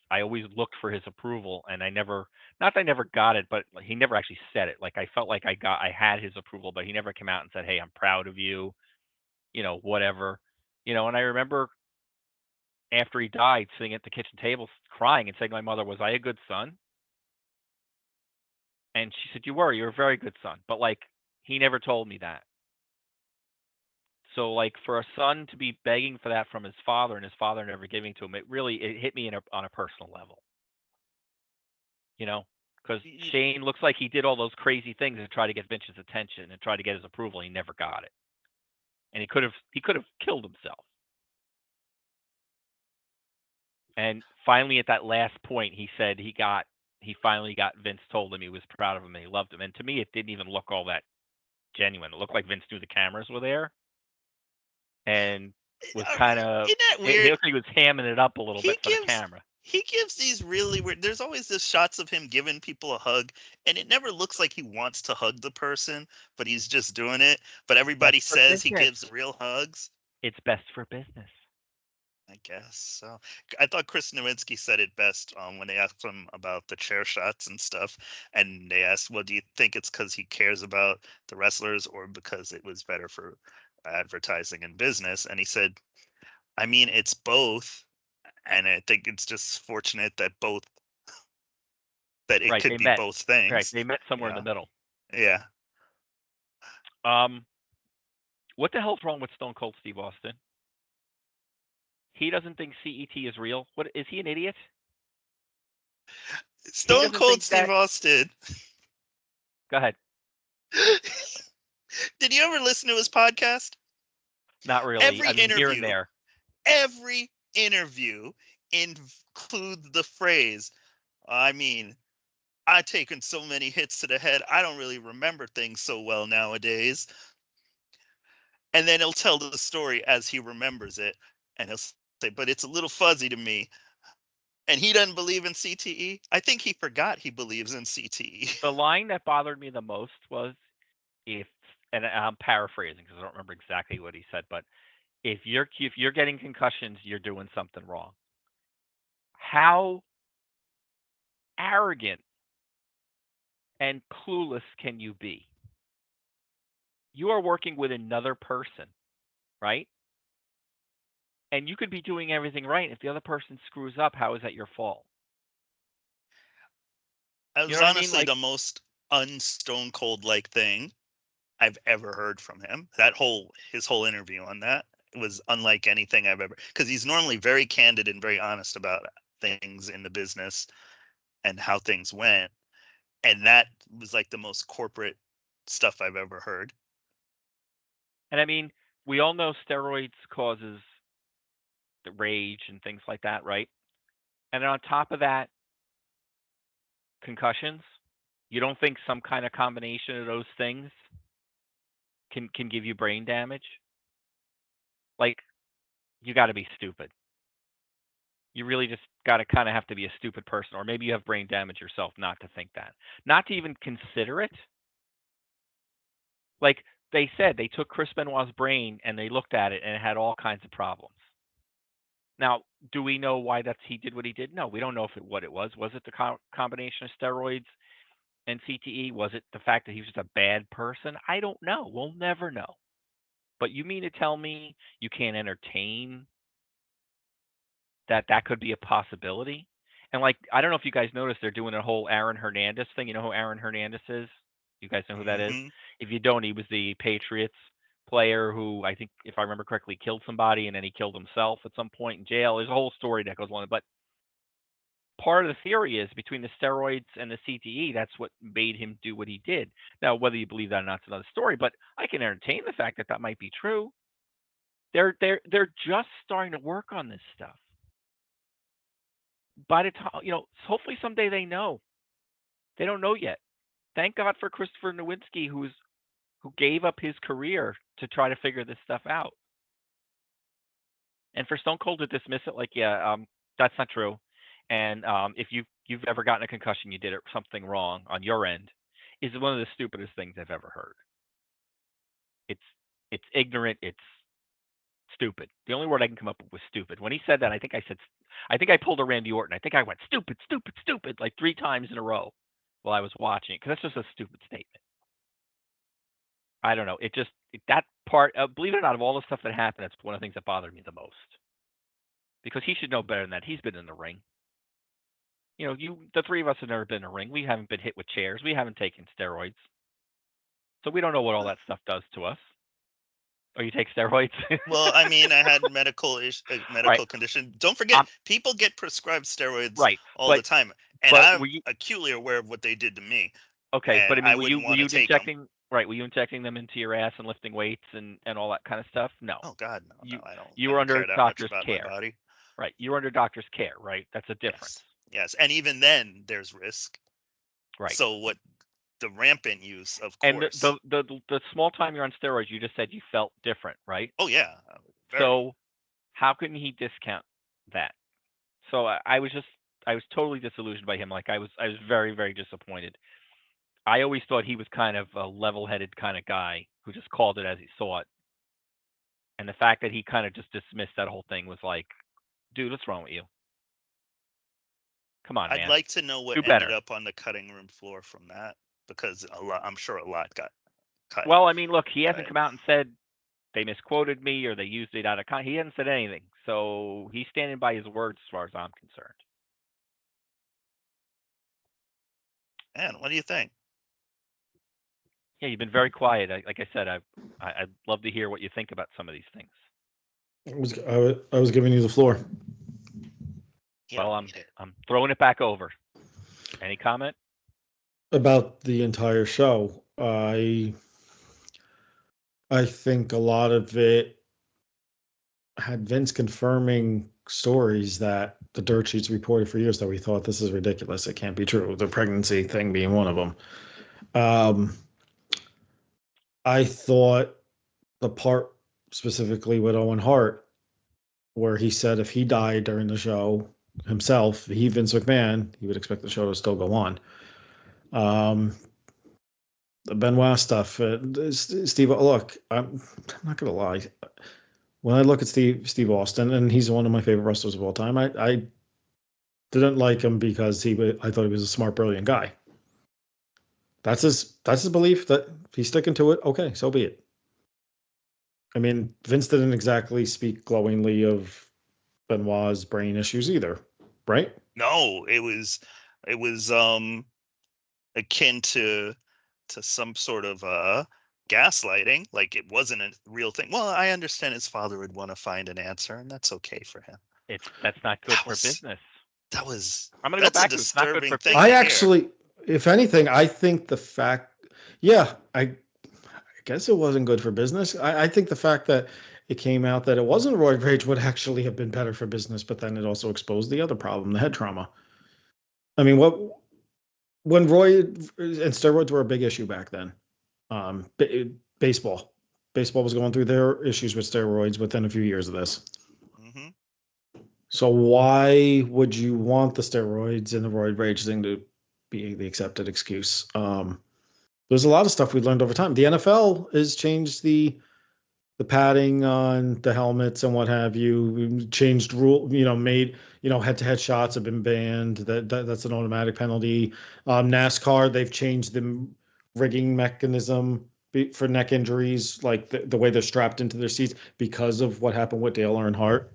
looked for his approval, and not that I never got it, but he never actually said it. Like, I felt like I had his approval, but he never came out and said, "Hey, I'm proud of you," whatever. And I remember after he died, sitting at the kitchen table crying and saying to my mother, "Was I a good son?" And she said, "You're a very good son." But like, he never told me that. So, like, for a son to be begging for that from his father and his father never giving to him, it hit me on a personal level. Because Shane looks like he did all those crazy things to try to get Vince's attention and try to get his approval. He never got it, and he could have killed himself. And finally, at that last point, he said he finally got Vince told him he was proud of him and he loved him. And to me, it didn't even look all that genuine. It looked like Vince knew the cameras were there and was kind of. Isn't that He weird? looked like he was hamming it up a little bit for the camera. He gives these really weird. There's always this shots of him giving people a hug, and it never looks like he wants to hug the person, but he's just doing it. But everybody says he gives real hugs. It's best for business. I guess so. I thought Chris Nowinski said it best when they asked him about the chair shots and stuff, and they asked, "Well, do you think it's because he cares about the wrestlers, or because it was better for advertising and business?" And he said, "I mean, it's both." And I think it's just fortunate that it could be both things. Right, they met somewhere in the middle. Yeah. What the hell's wrong with Stone Cold Steve Austin? He doesn't think CET is real. What, is he an idiot? Stone Cold Steve Austin. Go ahead. Did you ever listen to his podcast? Not really. Every interview, here and there. Every interview includes the phrase, "I mean, I've taken so many hits to the head, I don't really remember things so well nowadays." And then he'll tell the story as he remembers it, and he'll say, "But it's a little fuzzy to me." And he doesn't believe in CTE. I think he forgot he believes in CTE. The line that bothered me the most was, and I'm paraphrasing because I don't remember exactly what he said, but if you're getting concussions, you're doing something wrong. How arrogant and clueless can you be? You are working with another person, right? And you could be doing everything right. If the other person screws up, how is that your fault? It was honestly the most un-Stone Cold like thing I've ever heard from him. His whole interview on that was unlike anything I've ever, because he's normally very candid and very honest about things in the business and how things went. And that was like the most corporate stuff I've ever heard. And I mean, we all know steroids causes the rage and things like that, right? And then on top of that, concussions. You don't think some kind of combination of those things can give you brain damage? Like, you got to be stupid. You really just got to kind of have to be a stupid person, or maybe you have brain damage yourself not to think that, not to even consider it. Like they said, they took Chris Benoit's brain and they looked at it and it had all kinds of problems. Now, do we know why he did what he did? No, we don't know what it was. Was it the combination of steroids and CTE? Was it the fact that he was just a bad person? I don't know. We'll never know. But you mean to tell me you can't entertain that could be a possibility? And like, I don't know if you guys noticed, they're doing a whole Aaron Hernandez thing. You know who Aaron Hernandez is? You guys know who that is? If you don't, he was the Patriots player who, I think, if I remember correctly, killed somebody and then he killed himself at some point in jail. There's a whole story that goes along. But part of the theory is between the steroids and the CTE, that's what made him do what he did. Now, whether you believe that or not is another story, but I can entertain the fact that might be true. They're just starting to work on this stuff. By the time, hopefully someday they know. They don't know yet. Thank God for Christopher Nowinski, who gave up his career to try to figure this stuff out. And for Stone Cold to dismiss it like, that's not true. And if you've ever gotten a concussion, you did something wrong on your end, is one of the stupidest things I've ever heard. It's ignorant. It's stupid. The only word I can come up with was stupid. When he said that, I think I pulled a Randy Orton. I think I went stupid, stupid, stupid like 3 times in a row while I was watching it, because that's just a stupid statement. I don't know. That part, believe it or not, of all the stuff that happened, that's one of the things that bothered me the most. Because he should know better than that. He's been in the ring. The 3 of us have never been in a ring. We haven't been hit with chairs. We haven't taken steroids. So we don't know what all that stuff does to us. Or you take steroids? Well, I mean, I had medical Right. condition. Don't forget, Um, people get prescribed steroids right. all the But time, and but I'm were you acutely aware of what they did to me, okay? But and I mean, I were wouldn't you want to take them. injecting right? Were you injecting them into your ass and lifting weights and all that kind of stuff? No. Oh God, no, You I don't. you I were don't under care that much doctor's about my care. body. Right. You were under doctor's care. Right. That's a difference. Yes, yes, and even then, there's risk. Right. So what? The rampant use, of And course. the small time you're on steroids, you just said you felt different, right? Oh yeah, very. So how can he discount that? So I was totally disillusioned by him. Like I was very, very disappointed. I always thought he was kind of a level-headed kind of guy who just called it as he saw it. And the fact that he kind of just dismissed that whole thing was like, dude, what's wrong with you? Come on, I'd man. like to know what Do ended better. up on the cutting room floor from that, because I'm sure a lot got cut. Well, I mean, look, he hasn't Right. come out and said they misquoted me or they used it out of context. He hasn't said anything. So he's standing by his words as far as I'm concerned. Man, what do you think? Yeah, you've been very quiet. Like I said, I'd love to hear what you think about some of these things. I was giving you the floor. Well, I'm throwing it back over. Any comment? About the entire show. I think a lot of it had Vince confirming stories that the dirt sheets reported for years that we thought this is ridiculous. It can't be true. The pregnancy thing being one of them. I thought the part specifically with Owen Hart, where he said if he died during the show himself, Vince McMahon, he would expect the show to still go on. The Benoit stuff, Steve. Look, I'm not gonna lie. When I look at Steve Austin, and he's one of my favorite wrestlers of all time, I didn't like him because I thought he was a smart, brilliant guy. That's his belief. That if he's sticking to it, okay, so be it. I mean, Vince didn't exactly speak glowingly of Benoit's brain issues either, right? No, it was akin to some sort of gaslighting. Like, it wasn't a real thing. Well, I understand his father would want to find an answer, and that's okay for him. That's not good for business. I'm gonna go back to it. It's not good for thing. I actually, if anything, I think the fact, I guess it wasn't good for business. I think the fact that it came out that it wasn't roid rage would actually have been better for business, but then it also exposed the other problem, the head trauma. I mean, when roid and steroids were a big issue back then, baseball was going through their issues with steroids within a few years of this. Mm-hmm. So why would you want the steroids and the roid rage thing to be the accepted excuse? There's a lot of stuff we learned over time. The NFL has changed the padding on the helmets and what have you. We've changed rule, made, head-to-head shots have been banned. That's an automatic penalty. NASCAR, they've changed the rigging mechanism for neck injuries, like the way they're strapped into their seats because of what happened with Dale Earnhardt.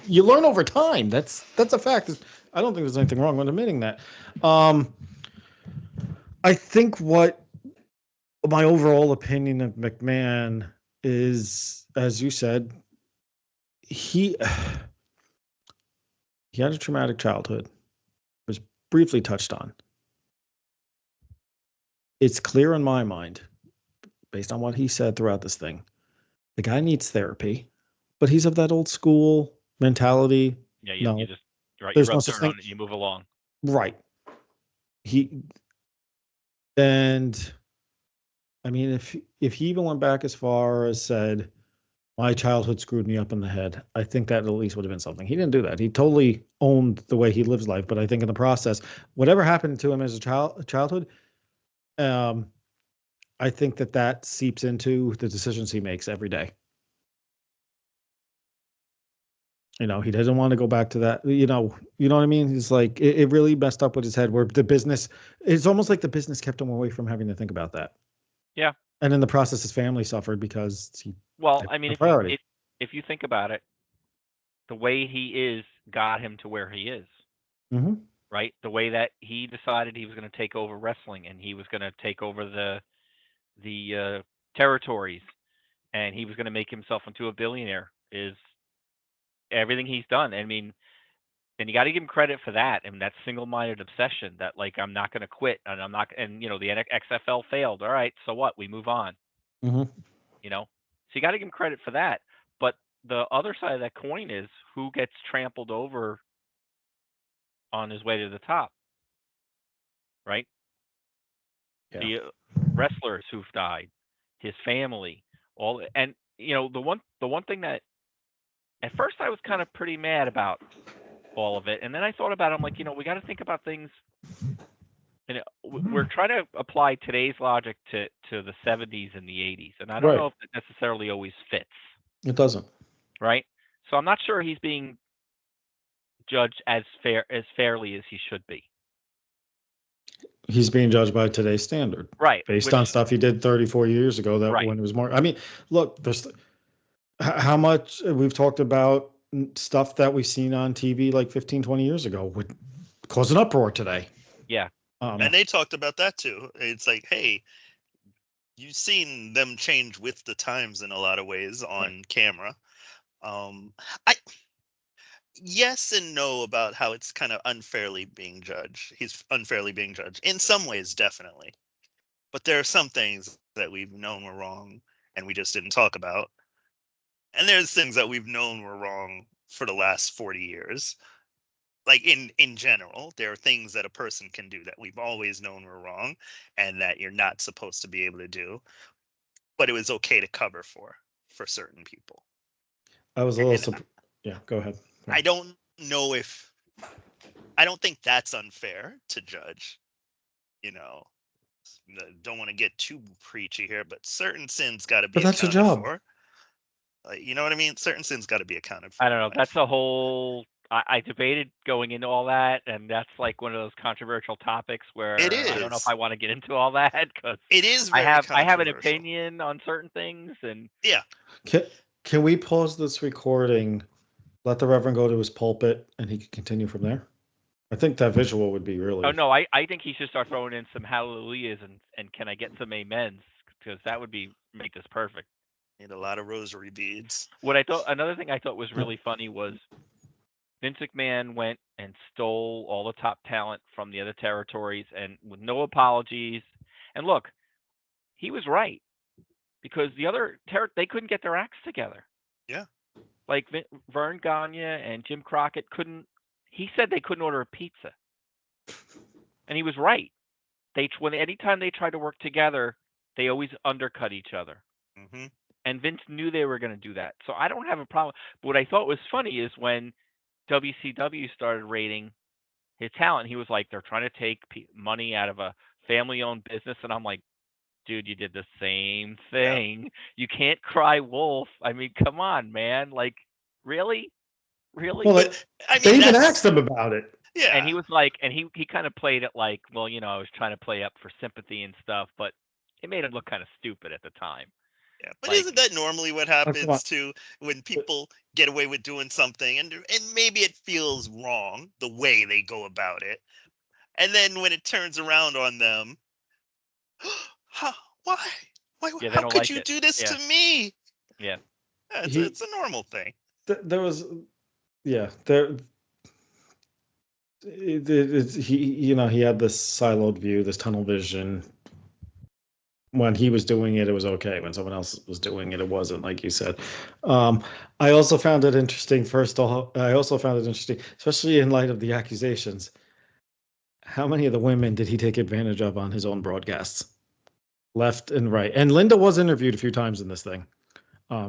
You learn over time. That's a fact. I don't think there's anything wrong with admitting that. I think what my overall opinion of McMahon is, as you said, he had a traumatic childhood. It was briefly touched on. It's clear in my mind, based on what he said throughout this thing, the guy needs therapy, but he's of that old school mentality. Yeah, you just there's you no rub such dirt thing. on it, you move along. Right. I mean, if he even went back as far as said, my childhood screwed me up in the head, I think that at least would have been something. He didn't do that. He totally owned the way he lives life. But I think in the process, whatever happened to him as a childhood, I think that seeps into the decisions he makes every day. He doesn't want to go back to that. You know what I mean? He's like, it really messed up with his head where it's almost like the business kept him away from having to think about that. Yeah. And in the process, his family suffered because I mean, if you think about it, the way he is got him to where he is. Mm-hmm. Right? The way that he decided he was going to take over wrestling and he was going to take over the territories and he was going to make himself into a billionaire. Is everything he's done. I mean, and you got to give him credit for that. I mean, that single-minded obsession that like I'm not going to quit, and I'm not, and you know the XFL failed. All right, so what? We move on. Mm-hmm. You know, so you got to give him credit for that. But the other side of that coin is who gets trampled over on his way to the top, right? Yeah. The wrestlers who've died, his family, all, and you know the one thing that at first I was kind of pretty mad about all of it, and then I thought about it, I'm like, you know, we got to think about things. And we're trying to apply today's logic to the 70s and the 80s, and I don't know if it necessarily always fits. It doesn't. Right? So I'm not sure he's being judged as fairly as he should be. He's being judged by today's standard, right? Based on stuff he did 34 years ago. That when it was more. I mean, look, there's how much we've talked about stuff that we've seen on TV like 15, 20 years ago would cause an uproar today. Yeah. And they talked about that too. It's like, hey, you've seen them change with the times in a lot of ways on camera. Yes and no about how it's kind of unfairly being judged. He's unfairly being judged in some ways, definitely. But there are some things that we've known were wrong and we just didn't talk about. And there's things that we've known were wrong for the last 40 years. Like in general, there are things that a person can do that we've always known were wrong and that you're not supposed to be able to do. But it was okay to cover for certain people. I was a little yeah, go ahead. I don't know if I don't think that's unfair to judge. You know, don't want to get too preachy here, but certain sins got to be that's accounted your job. for. Like, you know what I mean? Certain sins got to be accounted for. I don't know. That's a whole. I debated going into all that, and that's like one of those controversial topics where It is. I don't know if I want to get into all that because it is. I have an opinion on certain things, and yeah. Can we pause this recording? Let the Reverend go to his pulpit, and he can continue from there. I think that visual would be really. Oh no, I think he should start throwing in some hallelujahs and can I get some amens, because that would make this perfect. Need a lot of rosary beads. Another thing I thought was really funny was Vince McMahon went and stole all the top talent from the other territories and with no apologies. And look, he was right, because the other they couldn't get their acts together. Yeah. Like Vern Gagne and Jim Crockett couldn't. He said they couldn't order a pizza, and he was right. Anytime they tried to work together, they always undercut each other. Mm-hmm. And Vince knew they were going to do that, so I don't have a problem. But what I thought was funny is when WCW started rating his talent, he was like, "They're trying to take money out of a family-owned business," and I'm like, dude, you did the same thing. Yeah. You can't cry wolf. I mean, come on, man. Like, really? Well, they even asked him about it. Yeah. And he was like, and he kind of played it like, well, you know, I was trying to play up for sympathy and stuff, but it made him look kind of stupid at the time. Yeah, but isn't that normally what happens too when people get away with doing something and maybe it feels wrong the way they go about it, and then when it turns around on them, why? Yeah, how could you do this to me? Yeah, it's a normal thing. There was, yeah, he had this siloed view, this tunnel vision. When he was doing it, it was okay. When someone else was doing it, it wasn't, like you said. I also found it interesting. Especially in light of the accusations. How many of the women did he take advantage of on his own broadcasts? Left and right. And Linda was interviewed a few times in this thing.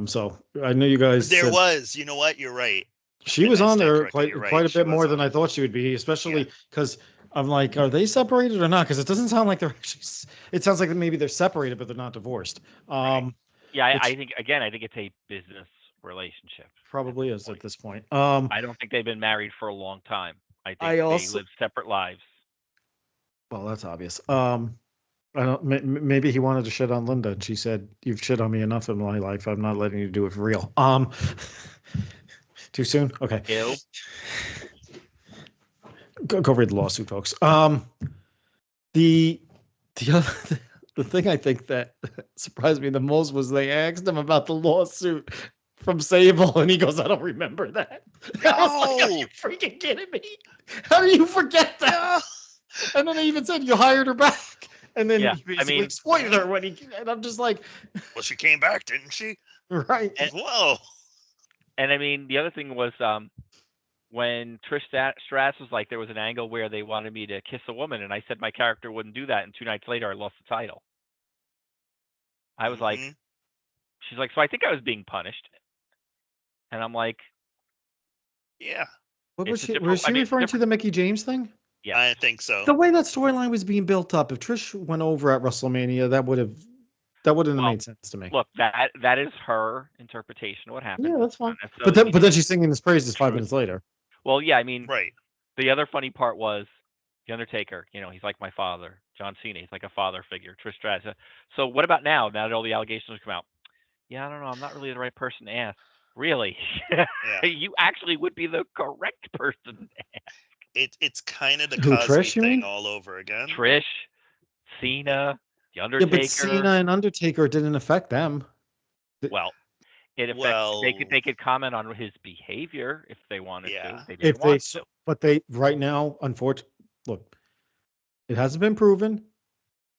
So I know you guys. There was. You know what? You're right. She was on there quite a bit more than I thought she would be, especially because I'm like, are they separated or not? Because it doesn't sound like they're actually. It sounds like maybe they're separated, but they're not divorced. Right. Yeah, I think it's a business relationship. Probably is at this point. I don't think they've been married for a long time. I think they live separate lives. Well, that's obvious. I don't. Maybe he wanted to shit on Linda, and she said, "You've shit on me enough in my life. I'm not letting you do it for real." Too soon? Okay. Ew. Go read the lawsuit, folks. The The thing I think that surprised me the most was they asked him about the lawsuit from Sable, and he goes, "I don't remember that." No! I was like, "Are you freaking kidding me? How do you forget that?" And then they even said you hired her back, and then he basically exploited her when he. And I'm just like, "Well, she came back, didn't she?" Right. And, whoa. And I mean, the other thing was when Trish Stratus was like, there was an angle where they wanted me to kiss a woman, and I said my character wouldn't do that, and 2 nights later I lost the title. I was like, she's like, so I think I was being punished, and I'm like, yeah. What was she? Was she referring to the Mickie James thing? Yeah, I think so. The way that storyline was being built up, if Trish went over at WrestleMania, that wouldn't have made sense to me. Look, that is her interpretation of what happened. Yeah, that's fine. But then she's singing his praises 5 minutes later. Well, yeah, I mean, right. The other funny part was The Undertaker. You know, he's like my father. John Cena, he's like a father figure. Trish Stratus. So what about now? Now that all the allegations have come out? Yeah, I don't know. I'm not really the right person to ask. Really? Yeah. You actually would be the correct person to ask. It's kind of the Cosby thing all over again. Trish, Cena, The Undertaker. Yeah, but Cena and Undertaker didn't affect them. Well, it affects. They could comment on his behavior if they wanted to. They didn't want to. But they right now, unfortunately, look, it hasn't been proven.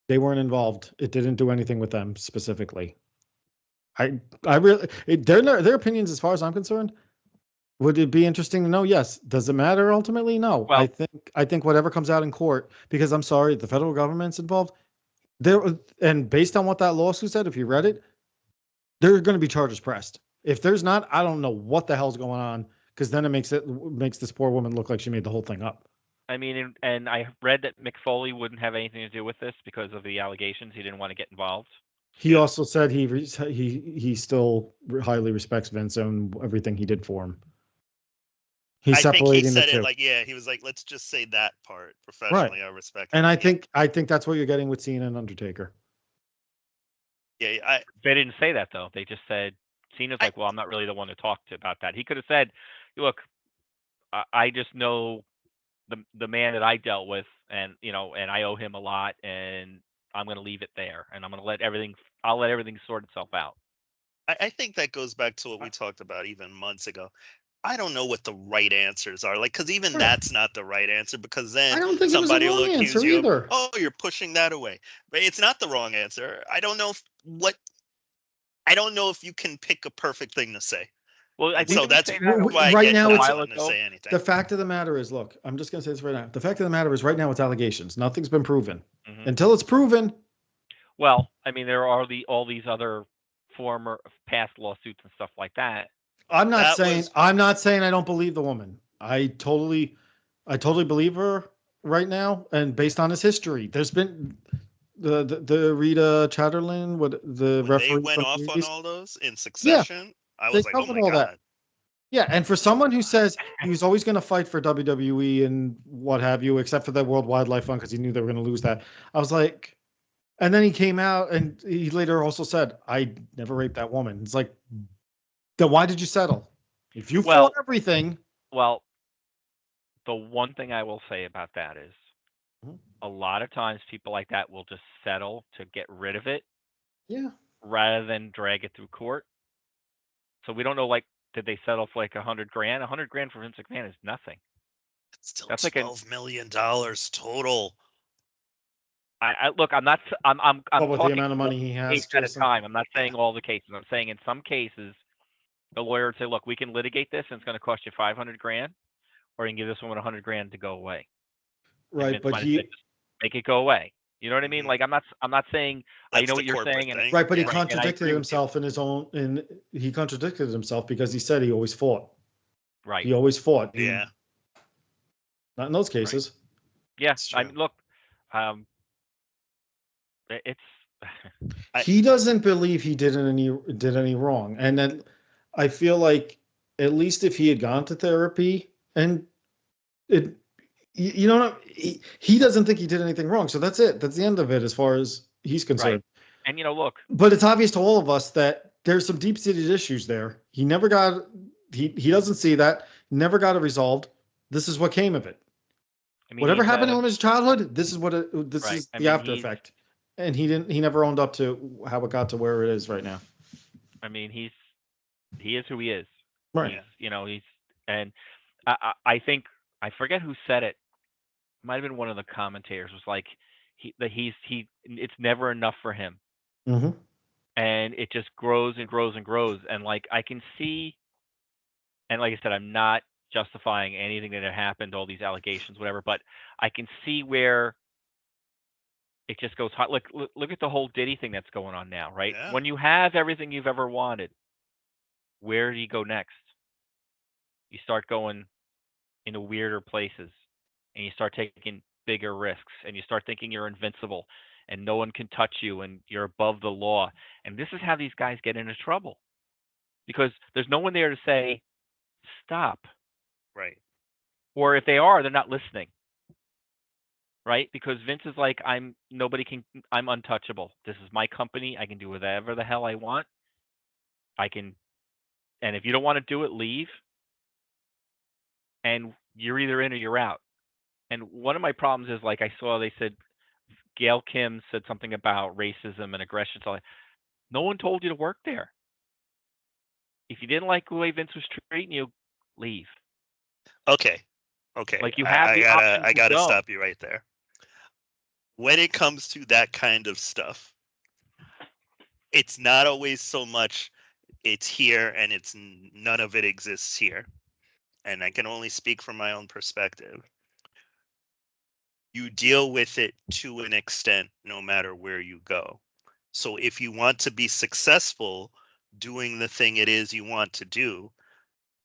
They weren't involved. It didn't do anything with them specifically. I really their opinions, as far as I'm concerned. Would it be interesting to know? Yes. Does it matter ultimately? No. Well, I think whatever comes out in court, because I'm sorry, the federal government's involved. And based on what that lawsuit said, if you read it, there are going to be charges pressed. If there's not, I don't know what the hell's going on, because then it makes this poor woman look like she made the whole thing up. I mean, and I read that Mick Foley wouldn't have anything to do with this because of the allegations. He didn't want to get involved. He also said he still highly respects Vince and everything he did for him. I think he said it like, he was like, let's just say that part professionally. Right. I respect. And I think that's what you're getting with Cena and Undertaker. Yeah, they didn't say that though. They just said Cena's like, well, I'm not really the one to talk to about that. He could have said, look, I just know the man that I dealt with, and and I owe him a lot, and I'm going to leave it there, and I'm going to let everything sort itself out. I think that goes back to what we talked about even months ago. I don't know what the right answers are, like, because even that's not the right answer, because then somebody will accuse you of, oh, you're pushing that away. But it's not the wrong answer. I don't know if you can pick a perfect thing to say. Well, I think so that's why right now it's not to say anything. The fact of the matter is, look, I'm just going to say this right now. The fact of the matter is, right now it's allegations. Nothing's been proven. Mm-hmm. Until it's proven. Well, I mean, there are all these other former past lawsuits and stuff like that. I'm not saying I don't believe the woman. I totally believe her right now, and based on his history, there's been the Rita Chatterlin, the referee. They went off on all those in succession. Yeah, I was like, oh my God. That. Yeah, and for someone who says he was always going to fight for WWE and what have you, except for the World Wildlife Fund because he knew they were going to lose that, I was like, and then he came out and he later also said, I never raped that woman. It's like, then why did you settle? If you fought everything. Well, the one thing I will say about that is a lot of times people like that will just settle to get rid of it. Yeah. Rather than drag it through court. So we don't know, like, did they settle for like $100,000? $100,000 for Vince McMahon is nothing. That's like $12 million total. I look. I'm not. I'm with the amount of money he has at a time. I'm not saying all the cases. I'm saying in some cases, the lawyer would say, "Look, we can litigate this, and it's going to cost you $500,000, or you can give this woman $100,000 to go away." Right, but make it go away. You know what I mean? Like I'm not saying I know what you're saying. Right, but he contradicted himself in his own. He contradicted himself because he said he always fought. Right. He always fought. Yeah. Not in those cases. Right. Yeah. Look. He doesn't believe he did any wrong, and then I feel like at least if he had gone to therapy and it. He doesn't think he did anything wrong. So that's it. That's the end of it as far as he's concerned. Right. And, look. But it's obvious to all of us that there's some deep-seated issues there. He never got – he doesn't see that. Never got it resolved. This is what came of it. I mean, whatever happened to him in his childhood, this is what this is the after effect. And he never owned up to how it got to where it is right now. I mean, he is who he is. Right. And I think I forget who said it. Might have been one of the commentators. Was like it's never enough for him, Mm-hmm. and it just grows and grows and grows. And like I can see, and like I said, I'm not justifying anything that had happened, all these allegations, whatever, but I can see where it just goes hot. Look at the whole Diddy thing that's going on now, right? Yeah. When you have everything you've ever wanted, where do you go next? You start going into weirder places, and you start taking bigger risks, and you start thinking you're invincible and no one can touch you and you're above the law. And this is how these guys get into trouble, because there's no one there to say stop, Right. or if they are, they're not listening, right? Because Vince is like, I'm untouchable. This is my company. I can do whatever the hell I want. And if you don't want to do it, leave. And you're either in or you're out. And one of my problems is, like, I saw they said Gail Kim said something about racism and aggression. So no one told you to work there. If you didn't like the way Vince was treating you, leave. Okay. Like, you have the option I to gotta go. stop you right there. When it comes to that kind of stuff, it's not always so much it's here and it's none of it exists here. And I can only speak from my own perspective. You deal with it to an extent no matter where you go. So if you want to be successful doing the thing it is you want to do,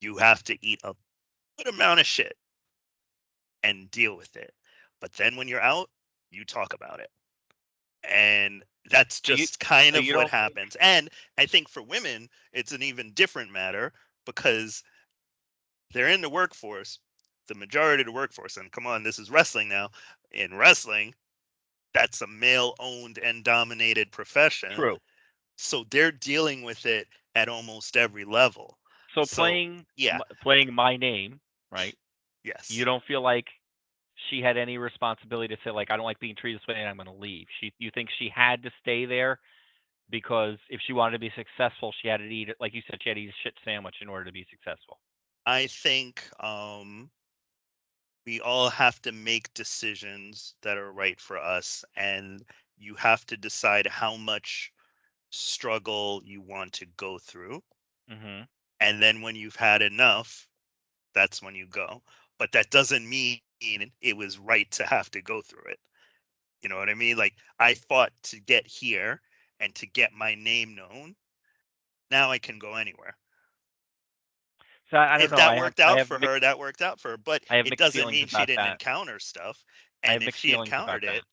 you have to eat a good amount of shit and deal with it. But then when you're out, you talk about it. And that's So just kind so of you what don't happens. And I think for women, it's an even different matter because they're in the workforce, the majority of the workforce. And come on, this is wrestling now. In wrestling, that's a male owned and dominated profession. true. So they're dealing with it at almost every level. So So, yeah, playing my name, right? You yes. don't feel like she had any responsibility to say, like, I don't like being treated this way and I'm going to leave. You think she had to stay there because if she wanted to be successful, she had to eat it, like you said, she had to eat a shit sandwich in order to be successful. I think we all have to make decisions that are right for us, and you have to decide how much struggle you want to go through. Mm-hmm. And then when you've had enough, that's when you go. But that doesn't mean it was right to have to go through it. You know what I mean? Like, I fought to get here and to get my name known. Now I can go anywhere. So I don't If know. that worked I out have for her, that worked out for her. But I have it mixed doesn't feelings mean she about didn't that. encounter stuff. I And have if mixed she feelings about encountered that. it,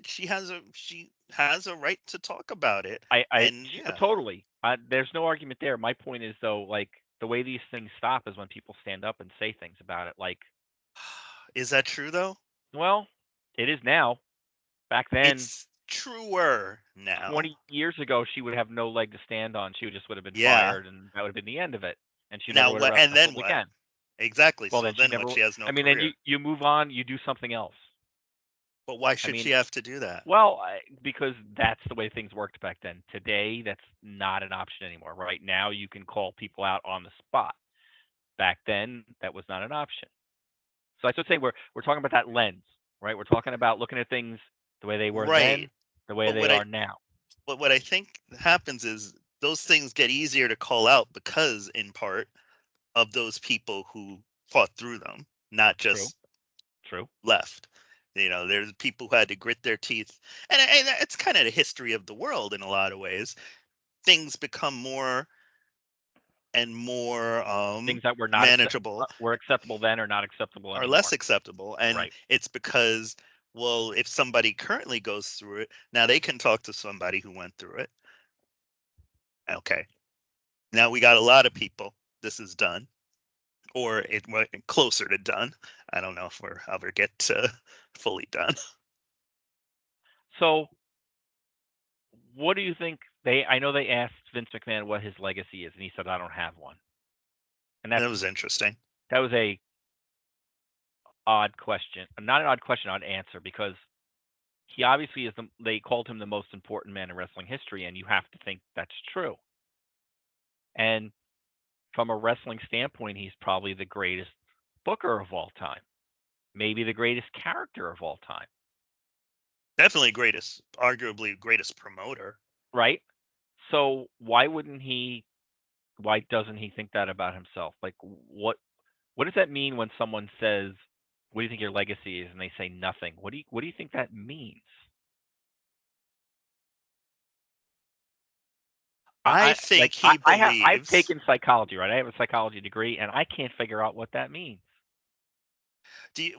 she has a right to talk about it. And yeah, Totally. There's no argument there. My point is, though, like, the way these things stop is when people stand up and say things about it. Like, is that true though? well, it is now. Back then, It's truer now. 20 years ago, she would have no leg to stand on. She just would have been Yeah. fired, and that would have been the end of it. And she never Now would have what? And then wrestled what? again. Exactly. Well, So then she then what? never. She has no I mean, then career. you move on. You do something else. But why I should she mean, have to do that? well, because that's the way things worked back then. Today, that's not an option anymore. Right now, you can call people out on the spot. Back then, that was not an option. So I should say we're talking about that lens, right? We're talking about looking at things the way they were Right. then, the way But they are now. what I think happens is those things get easier to call out because in part of those people who fought through them, not True. just True. left. You know, there's people who had to grit their teeth, and it's kind of the history of the world in a lot of ways. Things become more and more Things that manageable were acceptable then are not acceptable or less anymore. acceptable, and Right. it's because, well, if somebody currently goes through it, now they can talk to somebody who went through it. Okay, now we got a lot of people. This is done, or it went closer to done. I don't know if we'll ever get to fully done. So, what do you think I know they asked Vince McMahon what his legacy is, and he said, "I don't have one." And That was interesting. that was a odd question. Not an odd question, odd answer, because he obviously is. They called him the most important man in wrestling history, and you have to think that's true. And from a wrestling standpoint, he's probably the greatest booker of all time, maybe the greatest character of all time. Definitely arguably greatest promoter. Right? So why doesn't he think that about himself? Like what does that mean when someone says, "What do you think your legacy is?" and they say nothing? What do you think that means? I think he I've believes. taken psychology, right? I have a psychology degree, and I can't figure out what that means.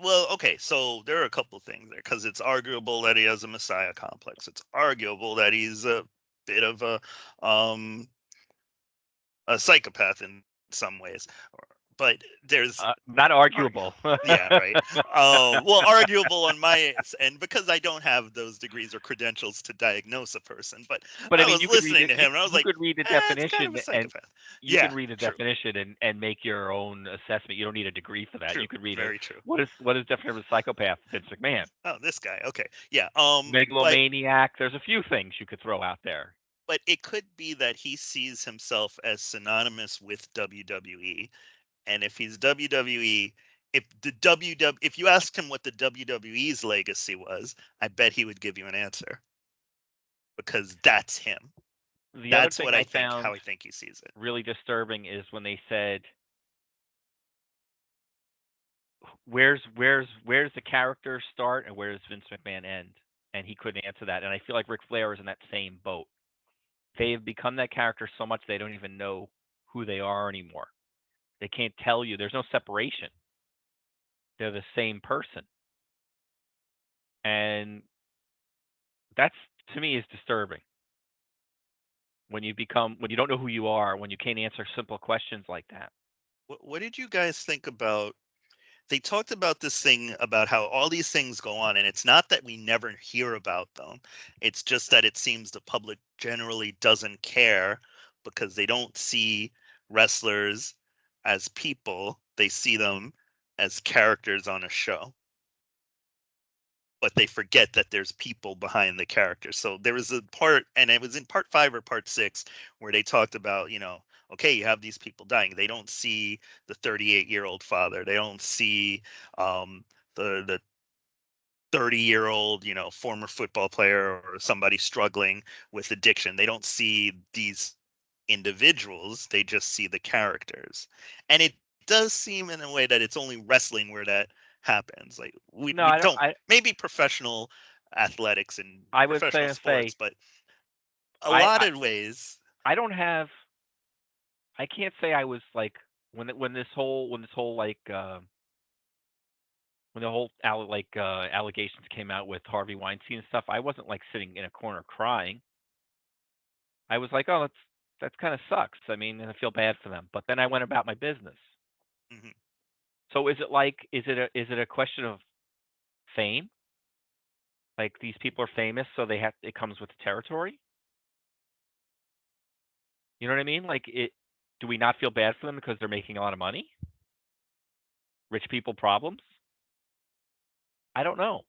Well, okay, so there are a couple things there because it's arguable that he has a messiah complex. It's arguable that he's a bit of a psychopath in some ways, but there's Not arguable. yeah, right. Well, arguable on my end because I don't have those degrees or credentials to diagnose a person. But But I I mean, was listening to him and I was you like, could read the it's kind of definition a and psychopath. you Yeah, can read a true. definition and make your own assessment. You don't need a degree for that. True. You could read Very true. what is definition of a psychopath? Vince McMahon. Oh, this guy. Okay. Yeah. Megalomaniac. There's a few things you could throw out there. But it could be that he sees himself as synonymous with WWE. And if he's WWE, if you asked him what the WWE's legacy was, I bet he would give you an answer. Because that's him. The other That's thing what I think, found how I think he sees it. really disturbing is when they said, where's the character start and where's Vince McMahon end? And he couldn't answer that. And I feel like Ric Flair is in that same boat. They have become that character so much they don't even know who they are anymore. They can't tell you. There's no separation. They're the same person. And that's, to me, is disturbing. When you don't know who you are, when you can't answer simple questions like that. What did you guys think about? They talked about this thing about how all these things go on, and it's not that we never hear about them. It's just that it seems the public generally doesn't care because they don't see wrestlers as people. They see them as characters on a show. But they forget that there's people behind the characters. So there was a part, and it was in part 5 or part 6, where they talked about, okay, you have these people dying. They don't see the 38-year-old father. They don't see the 30-year-old, former football player or somebody struggling with addiction. They don't see these individuals. They just see the characters. And it does seem in a way that it's only wrestling where that happens. Like we No, I don't. don't maybe professional athletics and I would professional sports, say but a lot of ways. I don't have. I can't say I was like when this whole like when the whole allegations came out with Harvey Weinstein and stuff. I wasn't like sitting in a corner crying. I was like, oh, that's kind of sucks. I mean, and I feel bad for them. But then I went about my business. Mm-hmm. So is it a question of fame? Like these people are famous, so it comes with the territory. You know what I mean? Like do we not feel bad for them because they're making a lot of money? Rich people problems? I don't know.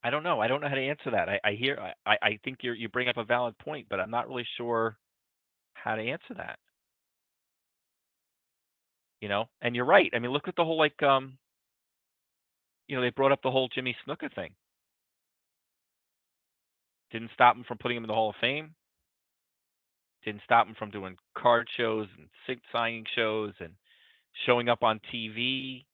I don't know. I don't know how to answer that. I think you bring up a valid point, but I'm not really sure how to answer that. And you're right. I mean, look at the whole they brought up the whole Jimmy Snuka thing. Didn't stop him from putting him in the Hall of Fame. Didn't stop him from doing card shows and signing shows and showing up on TV.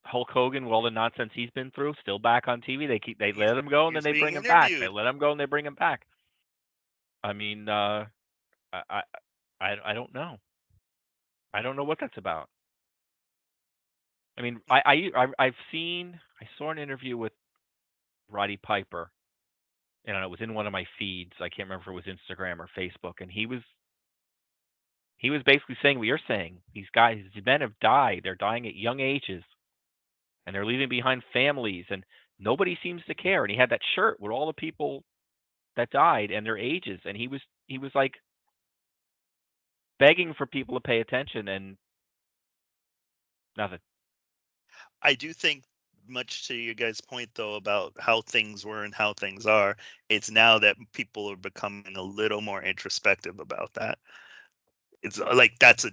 Hulk Hogan, with all the nonsense he's been through, still back on TV. They let him go and then they bring him back. They let him go and they bring him back. I mean, I don't know. I don't know what that's about. I mean, I saw an interview with Roddy Piper, and it was in one of my feeds. I can't remember if it was Instagram or Facebook, and he was basically saying what you're saying. These men have died. They're dying at young ages, and they're leaving behind families, and nobody seems to care. And he had that shirt with all the people that died and their ages, and he was like begging for people to pay attention, and nothing. I do think, much to you guys' point though about how things were and how things are, it's now that people are becoming a little more introspective about that. It's like that's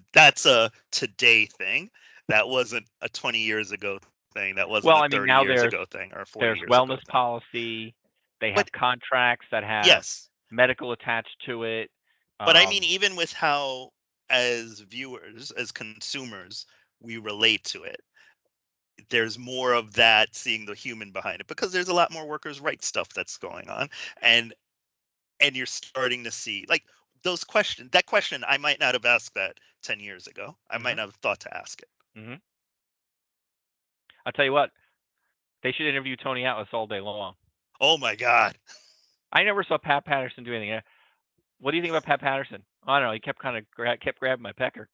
a today thing. That wasn't a 20 years ago thing. That wasn't Well, a I mean, 30 now years ago thing or 40 there's years ago wellness thing. policy. They have But contracts that have yes, medical attached to it. but I mean, even with how, as viewers, as consumers, we relate to it, there's more of that, seeing the human behind it, because there's a lot more workers' rights stuff that's going on, and you're starting to see like those questions. That question, I might not have asked that 10 years ago. I might not have thought to ask it. Mm-hmm. I'll tell you what, they should interview Tony Atlas all day long. Oh my God. I never saw Pat Patterson do anything. What do you think about Pat Patterson? I don't know. He kept kept grabbing my pecker.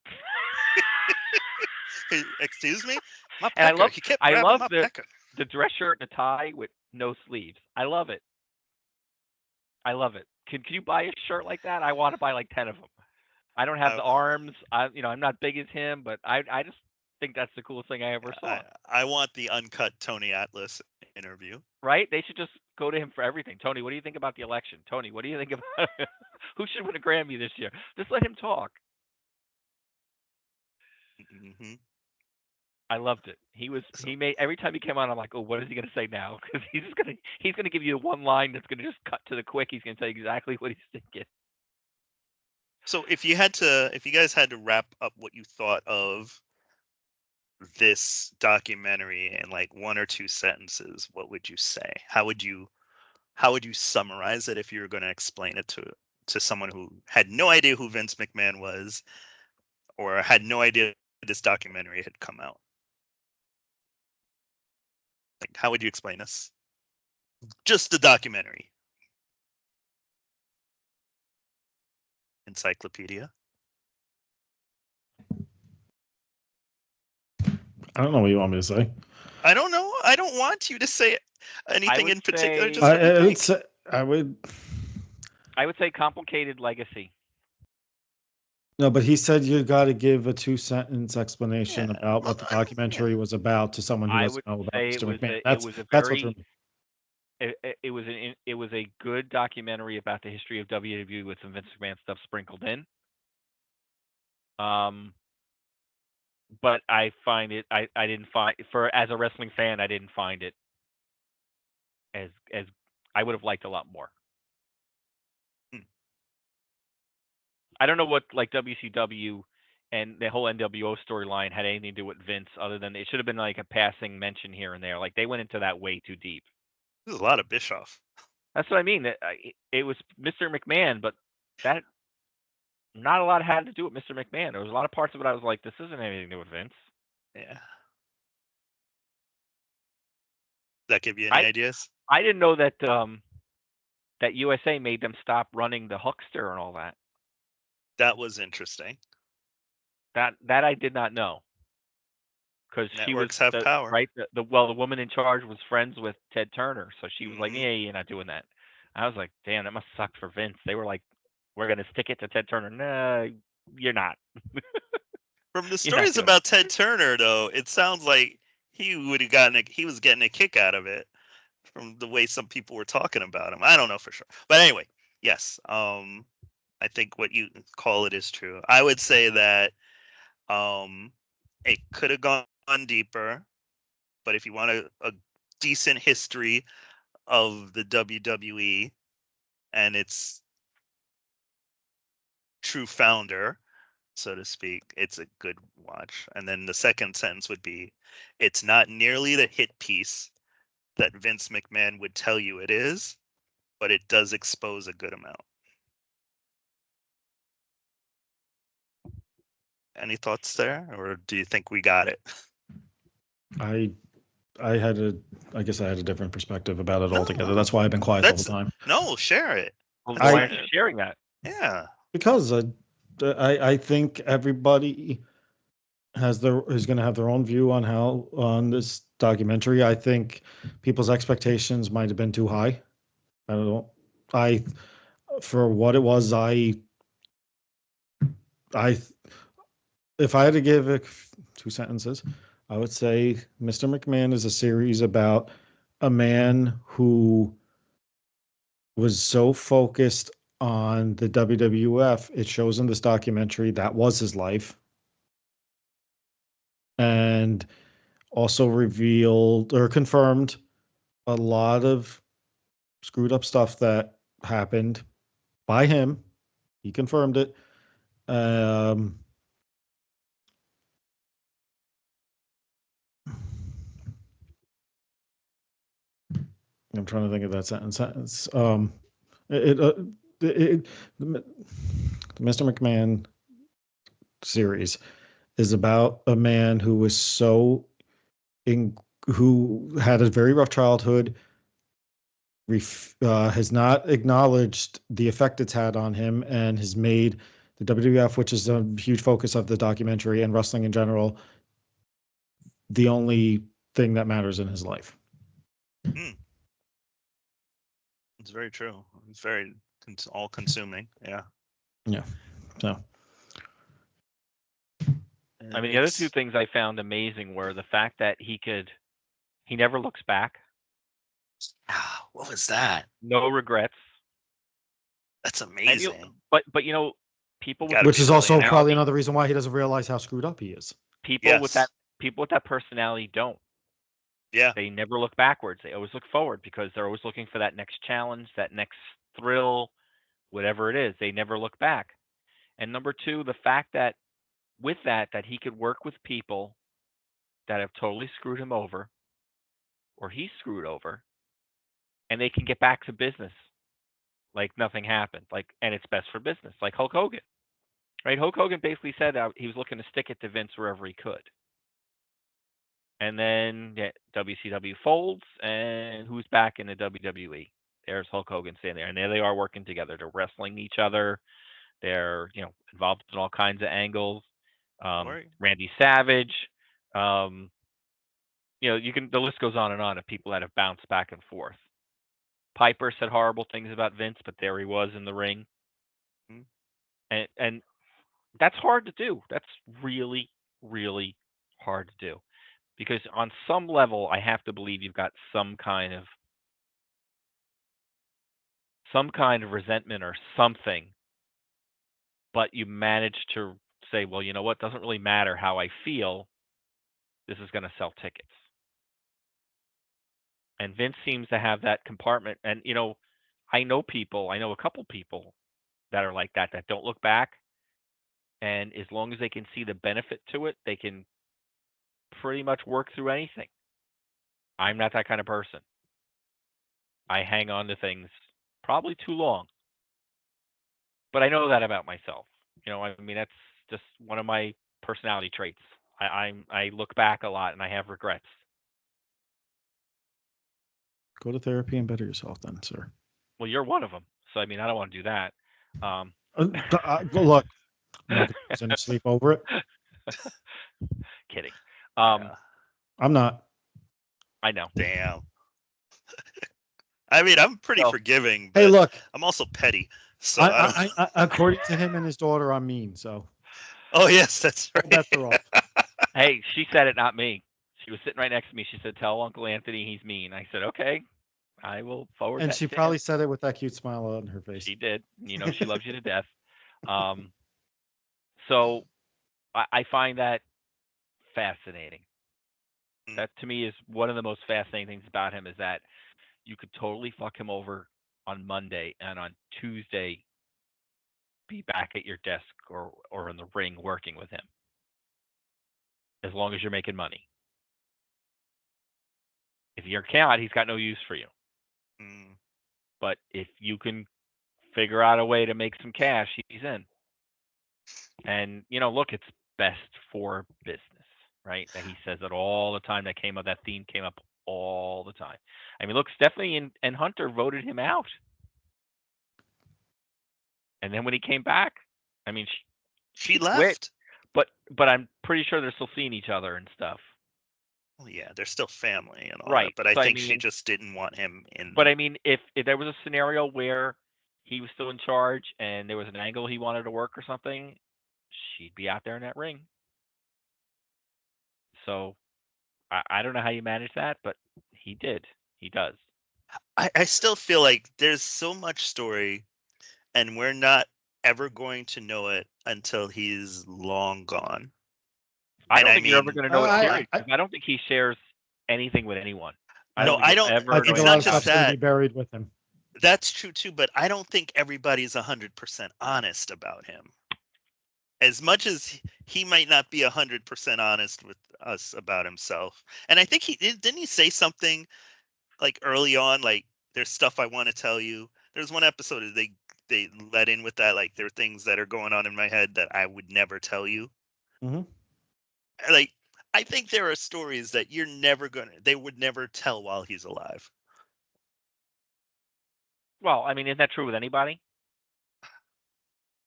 Excuse me? My And pecker. He kept grabbing my pecker. The dress shirt and a tie with no sleeves. I love it. I love it. Can you buy a shirt like that? I want to buy like 10 of them. I don't have the arms. I'm not big as him, but I just think that's the coolest thing I ever saw. I want the uncut Tony Atlas interview. Right? They should just go to him for everything. Tony, what do you think about the election? Tony, what do you think about who should win a Grammy this year? Just let him talk. Mm-hmm. I loved it. He made every time he came on, I'm like, oh, what is he gonna say now? Because he's gonna give you one line that's gonna just cut to the quick. He's gonna tell you exactly what he's thinking. So if you guys had to wrap up what you thought of this documentary in like one or two sentences, what would you say? How would you summarize it if you were going to explain it to someone who had no idea who Vince McMahon was, or had no idea this documentary had come out? Like, how would you explain this? Just the documentary. Encyclopedia. I don't know what you want me to say. I don't know. I don't want you to say anything in particular. Just I would say complicated legacy. No, but he said you got to give a 2-sentence explanation about what the documentary was about to someone who doesn't know about Mr. McMahon. It was a good documentary about the history of WWE with some Vince McMahon stuff sprinkled in. But I find it. I didn't find, as a wrestling fan, I didn't find it as I would have liked a lot more. I don't know what like WCW and the whole NWO storyline had anything to do with Vince, other than it should have been like a passing mention here and there. Like they went into that way too deep. There's a lot of Bischoff. That's what I mean. It was Mr. McMahon, but that not a lot had to do with Mr. McMahon. There was a lot of parts of it I was like, this isn't anything to do with Vince. Yeah. Does that give you any ideas? I didn't know that that USA made them stop running the Huckster and all that. That was interesting. That I did not know. Because she was have power, right? The woman in charge was friends with Ted Turner, so she was like, "Yeah, you're not doing that." I was like, "Damn, that must suck for Vince." They were like, "We're gonna stick it to Ted Turner." No, you're not. From the stories about Ted Turner, though, it sounds like he was getting a kick out of it from the way some people were talking about him. I don't know for sure, but anyway, yes. I think what you call it is true. I would say that it could have gone deeper, but if you want a decent history of the WWE and its true founder, so to speak, it's a good watch. And then the second sentence would be, it's not nearly the hit piece that Vince McMahon would tell you it is, but it does expose a good amount. Any thoughts there, or do you think we got it? I guess I had a different perspective about it altogether. That's why I've been quiet the whole time. No, share it. Why aren't you sharing that? Yeah, because I think everybody is going to have their own view on this documentary. I think people's expectations might have been too high. I don't know. For what it was, if I had to give it 2 sentences, I would say Mr. McMahon is a series about a man who was so focused on the WWF. It shows in this documentary that was his life. And also revealed or confirmed a lot of screwed up stuff that happened by him. He confirmed it. I'm trying to think of that sentence. The Mr. McMahon series is about a man who was who had a very rough childhood, has not acknowledged the effect it's had on him, and has made the WWF, which is a huge focus of the documentary, and wrestling in general, the only thing that matters in his life. It's very true. It's very all-consuming. Yeah. Yeah. So. I mean, the other two things I found amazing were the fact that he never looks back. What was that? No regrets. That's amazing. But people with Which is also probably another reason why he doesn't realize how screwed up he is. People with that personality don't. Yeah. They never look backwards. They always look forward because they're always looking for that next challenge, that next thrill, whatever it is. They never look back. And number two, the fact that with that he could work with people that have totally screwed him over or he's screwed over, and they can get back to business like nothing happened. And it's best for business, like Hulk Hogan. Right? Hulk Hogan basically said he was looking to stick it to Vince wherever he could. And then WCW folds, and who's back in the WWE? There's Hulk Hogan standing there, and there they are working together. They're wrestling each other. They're involved in all kinds of angles. Randy Savage. The list goes on and on of people that have bounced back and forth. Piper said horrible things about Vince, but there he was in the ring. Mm-hmm. And that's hard to do. That's really, really hard to do. Because on some level, I have to believe you've got some kind of resentment or something, but you manage to say, well, you know what? Doesn't really matter how I feel. This is going to sell tickets. And Vince seems to have that compartment. And, I know a couple people that are like that don't look back. And as long as they can see the benefit to it, they can pretty much work through anything. I'm not that kind of person. I hang on to things probably too long. But I know that about myself. That's just one of my personality traits. I look back a lot and I have regrets. Go to therapy and better yourself then, sir. Well, you're one of them. So, I don't want to do that. Look, I'm not going to sleep over it. Kidding. I'm not. I know. Damn. I'm pretty forgiving, but hey, look, I'm also petty. So according to him and his daughter, I'm mean. So. Oh yes, that's right. That's the off. Hey, she said it, not me. She was sitting right next to me. She said, "Tell Uncle Anthony he's mean." I said, "Okay, I will forward." And that she to probably him. said it with that cute smile on her face. She did. She loves you to death. So I find that fascinating. That to me is one of the most fascinating things about him is that you could totally fuck him over on Monday and on Tuesday be back at your desk or in the ring working with him. As long as you're making money. If you can't, he's got no use for you. But if you can figure out a way to make some cash, he's in. And look, it's best for business, right? That he says it all the time. That theme came up all the time. Look, Stephanie and Hunter voted him out. And then when he came back, she left. Quit, but I'm pretty sure they're still seeing each other and stuff. Well, yeah, they're still family and all right. that, but I think she just didn't want him in. But if there was a scenario where he was still in charge and there was an angle he wanted to work or something, she'd be out there in that ring. So I don't know how you manage that, but he did. He does. I still feel like there's so much story, and we're not ever going to know it until he's long gone. I And don't I think you're ever mean, going to know it, I, period. I, 'Cause I don't think he shares anything with anyone. I I, don't no, think I you'll don't. ever I know think a It's lot not of anything just about stuff's him. going to be that. buried with him. That's true too, but I don't think everybody's 100% honest about him. As much as he might not be 100% honest with us about himself. And I think didn't he say something like early on, like there's stuff I want to tell you. There's one episode that they let in with that, like there are things that are going on in my head that I would never tell you. Hmm. Like I think there are stories that they would never tell while he's alive. Well, I mean, isn't that true with anybody?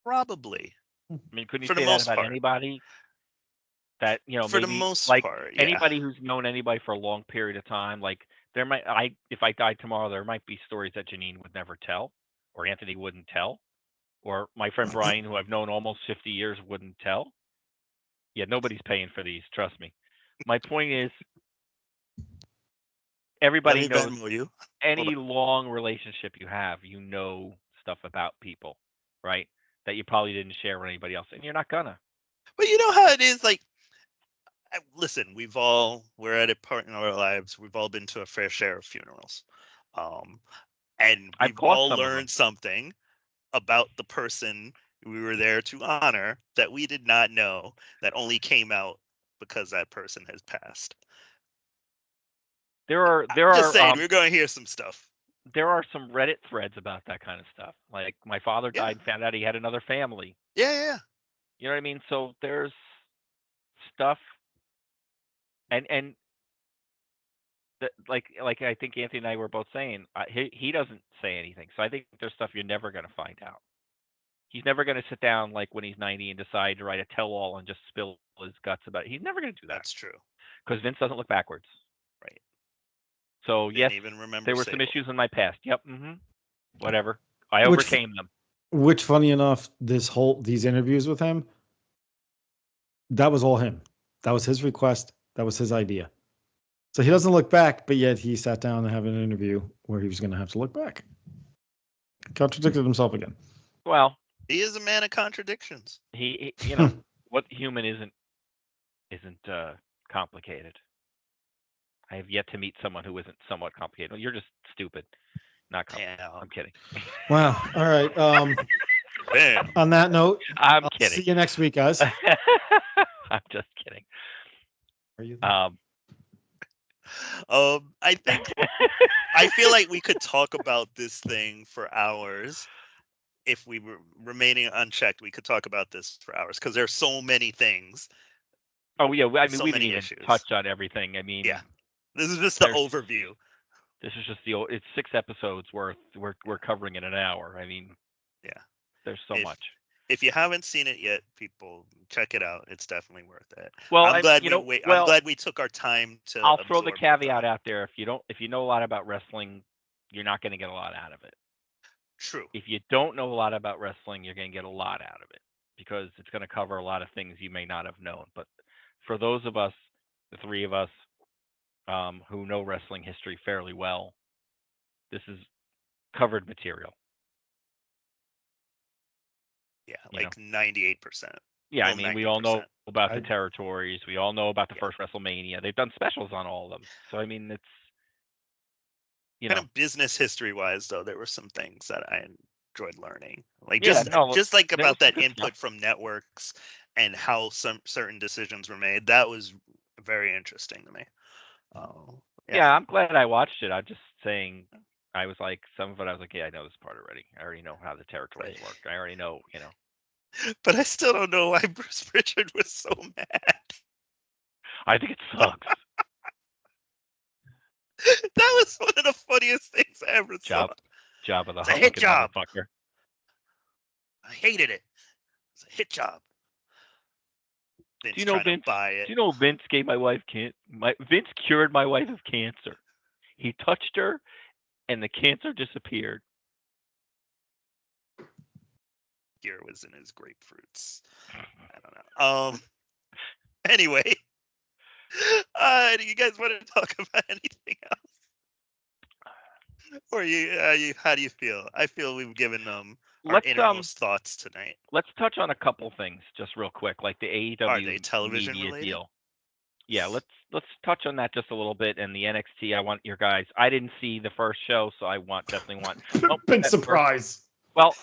Probably. I mean, couldn't you For the say that most about part. anybody? That For the maybe most like part, yeah. anybody who's known anybody for a long period of time, like if I died tomorrow, there might be stories that Janine would never tell, or Anthony wouldn't tell, or my friend Brian, who I've known almost 50 years, wouldn't tell. Yeah, nobody's paying for these, trust me. My point is, Let everybody me knows Venmo you. Hold any on. long relationship you have, you know stuff about people, right? That you probably didn't share with anybody else, and you're not gonna. But you know how it is, like listen, we're at a part in our lives. We've all been to a fair share of funerals. Um, and I've we've caused all some of them. learned something about the person we were there to honor that we did not know, that only came out because that person has passed. There are I'm there just are saying, we're going to hear some stuff. there are some Reddit threads about that kind of stuff. Like my father Yeah. died and found out he had another family. Yeah. You know what I mean? So there's stuff, and like I think Anthony and I were both saying, he doesn't say anything. So I think there's stuff you're never going to find out. He's never going to sit down like when he's 90 and decide to write a tell-all and just spill his guts about it. He's never going to do that That's true. because Vince doesn't look backwards. Right. So yes, Didn't even remember there were some Sable. issues in my past. Yep. Whatever. I Which, overcame them. which, funny enough, these interviews with him, that was all him. That was his request. That was his idea. So he doesn't look back, but yet he sat down and had an interview where he was going to have to look back. Contradicted himself again. Well, He is a man of contradictions. he what human isn't complicated. I have yet to meet someone who isn't somewhat complicated. Well, you're just stupid, not complicated. Damn. I'm kidding. Wow. All right. Bam. On that note, I'm I'll kidding. see you next week, guys. I'm just kidding. Are you? I think I feel like we could talk about this thing for hours. If we were remaining unchecked, we could talk about this for hours because there's so many things, Oh yeah, I mean so we didn't many even issues. touch on everything. I mean, Yeah, this is just the there's- overview. This is just it's 6 episodes worth. We're covering in an hour. I mean, Yeah, there's so if much. if you haven't seen it yet, people, check it out. It's definitely worth it. Well, I'm glad I'm well, glad we took our time to I'll throw the absorb caveat out there. If you know a lot about wrestling, you're not going to get a lot out of it. True. If you don't know a lot about wrestling, you're going to get a lot out of it because it's going to cover a lot of things you may not have known. But for those of us, the three of us, who know wrestling history fairly well, this is covered material. Yeah, You know? like 98%. Yeah, I Well, mean, we all know 90%. about the territories. We all know about the Yeah. first WrestleMania. They've done specials on all of them. So I mean, it's Kind of business history wise, though, there were some things that I enjoyed learning. Like Yeah, just like there was about some that good input stuff. from networks and how some certain decisions were made. That was very interesting to me. Oh, Yeah, I'm glad I watched it. I'm just saying, I was like, some of it, I was like, yeah, I know this part already. I already know how the territories Right. work. I already know, But I still don't know why Bruce Pritchard was so mad. I think it sucks. That was one of the funniest things I ever saw. Job of the It's a hit looking job. motherfucker. I hated it. It's a hit job. Vince Do you know trying Vince? to buy it. Do you know Vince gave my wife Vince cured my wife of cancer. He touched her, and the cancer disappeared. Gear was in his grapefruits. I don't know. Anyway, Do you guys want to talk about anything else? Or how do you feel? I feel we've given them our innermost thoughts tonight. Let's touch on a couple things just real quick, like the AEW Are they television media related? deal. Yeah, let's touch on that just a little bit. And the NXT, I want your guys. I didn't see the first show, so I definitely want. Big surprise. Well,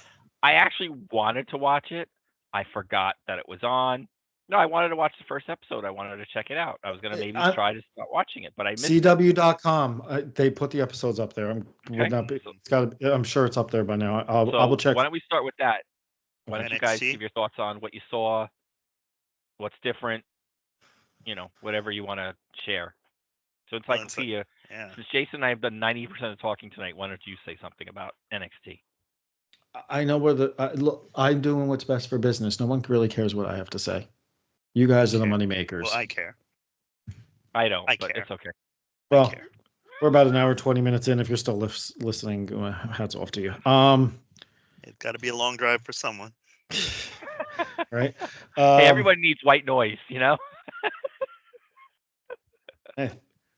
I actually wanted to watch it. I forgot that it was on. No, I wanted to watch the first episode. I wanted to check it out. I was going to maybe try to start watching it, but I missed CW.com. They put the episodes up there. I'm sure it's up there by now. I will check. Why don't we start with that? Why don't you guys give your thoughts on what you saw, what's different, whatever you want to share. So Encyclopedia, since Jason and I have done 90% of talking tonight, why don't you say something about NXT? I know look, I'm doing what's best for business. No one really cares what I have to say. You guys are the money makers. Well, I care. I don't, but it's okay. Well, we're about an hour, 20 minutes in. If you're still listening, hats off to you. It's got to be a long drive for someone. Right? Hey, everybody needs white noise, Hey,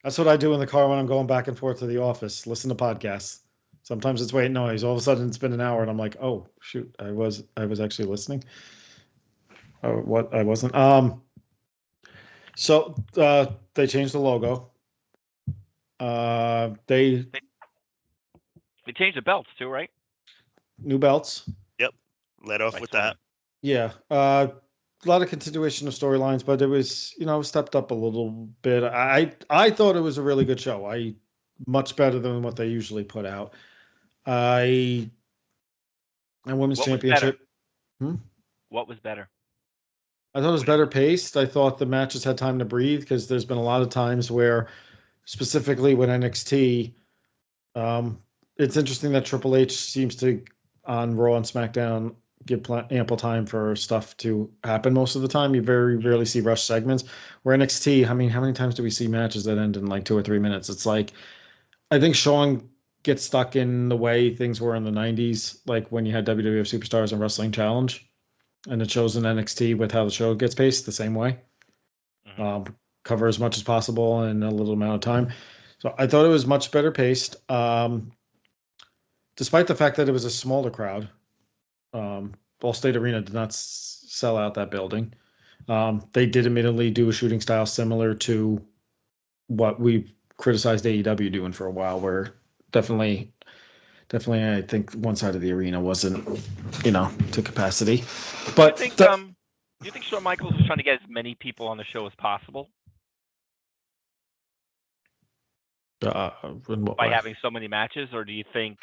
that's what I do in the car when I'm going back and forth to the office. Listen to podcasts. Sometimes it's white noise. All of a sudden, it's been an hour, and I'm like, "Oh shoot, I was actually listening." Oh, what I wasn't. So they changed the logo. They changed the belts too, right? New belts. Yep. Let off with that. Yeah. A lot of continuation of storylines, but it was, stepped up a little bit. I thought it was a really good show. Much better than what they usually put out. And Women's Championship. What was better? I thought it was better paced. I thought the matches had time to breathe because there's been a lot of times where, specifically with NXT, it's interesting that Triple H seems to, on Raw and SmackDown, give ample time for stuff to happen most of the time. You very rarely see rush segments. Where NXT, how many times do we see matches that end in like 2 or 3 minutes? It's like, I think Sean gets stuck in the way things were in the 90s, like when you had WWF Superstars and Wrestling Challenge. And it shows in NXT with how the show gets paced the same way. Mm-hmm. Cover as much as possible in a little amount of time. So I thought it was much better paced. Despite the fact that it was a smaller crowd. Allstate Arena did not sell out that building. They did admittedly do a shooting style similar to what we've criticized AEW doing for a while, where definitely I think one side of the arena wasn't, to capacity. But do you think Shawn Michaels was trying to get as many people on the show as possible? By having so many matches, or do you think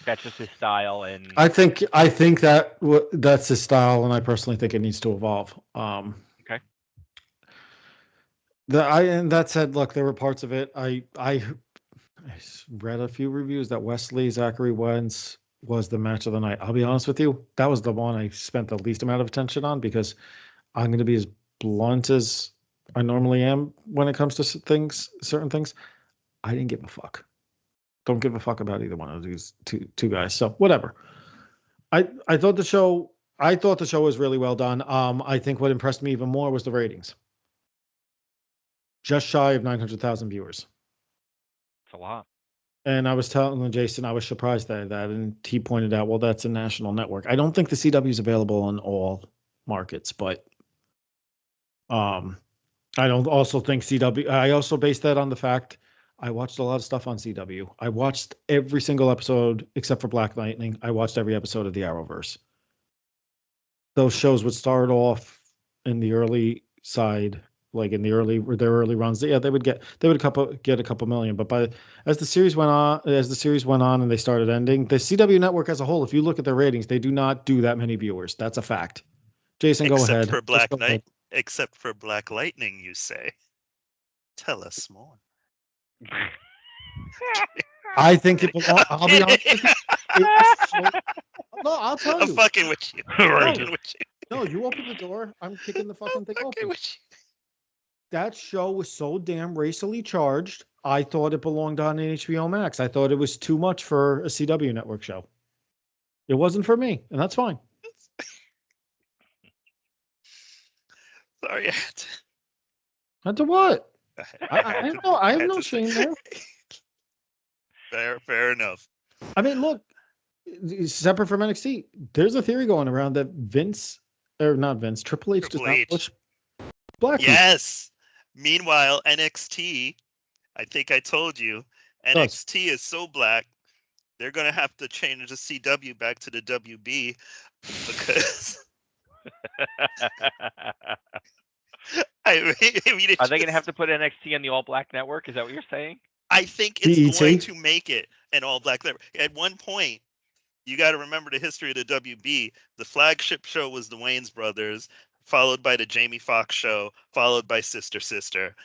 that's just his style? And I think that's his style, and I personally think it needs to evolve. Okay. And that said, look, there were parts of it. I read a few reviews that Wesley Zachary Wentz was the match of the night. I'll be honest with you, that was the one I spent the least amount of attention on, because I'm going to be as blunt as I normally am when it comes to certain things. I didn't give a fuck. Don't give a fuck about either one of these two guys. So whatever. I thought the show was really well done. I think what impressed me even more was the ratings. Just shy of 900,000 viewers. It's a lot. And I was telling Jason, I was surprised at that, and he pointed out, well, that's a national network. I don't think the CW is available on all markets, but I don't also think CW. I also based that on the fact I watched a lot of stuff on CW. I watched every single episode except for Black Lightning. I watched every episode of the Arrowverse. Those shows would start off in the early side, like in their early runs. Yeah, they would get a couple million, but as the series went on and they started ending, the CW network as a whole, if you look at their ratings, they do not do that many viewers. That's a fact. Jason, go ahead. Except for Black Lightning, you say. Tell us more. I think it belongs. I'll be honest with you. No, I'll tell you. I'm fucking with you. No, you open the door. I'm kicking the fucking thing open. That show was so damn racially charged. I thought it belonged on HBO Max. I thought it was too much for a CW network show. It wasn't for me, and that's fine. Sorry. Had to what? I have no shame there. Fair enough. I mean, look, separate from NXT, there's a theory going around that Triple H does not push black people. Yes. Meanwhile, NXT, I think I told you, NXT is so black, they're going to have to change the CW back to the WB because I mean, are they going to have to put NXT on the All Black Network? Is that what you're saying? I think it's going to make it an All Black Network. At one point, you got to remember the history of the WB. The flagship show was the Wayans Brothers, followed by the Jamie Foxx show, followed by Sister Sister.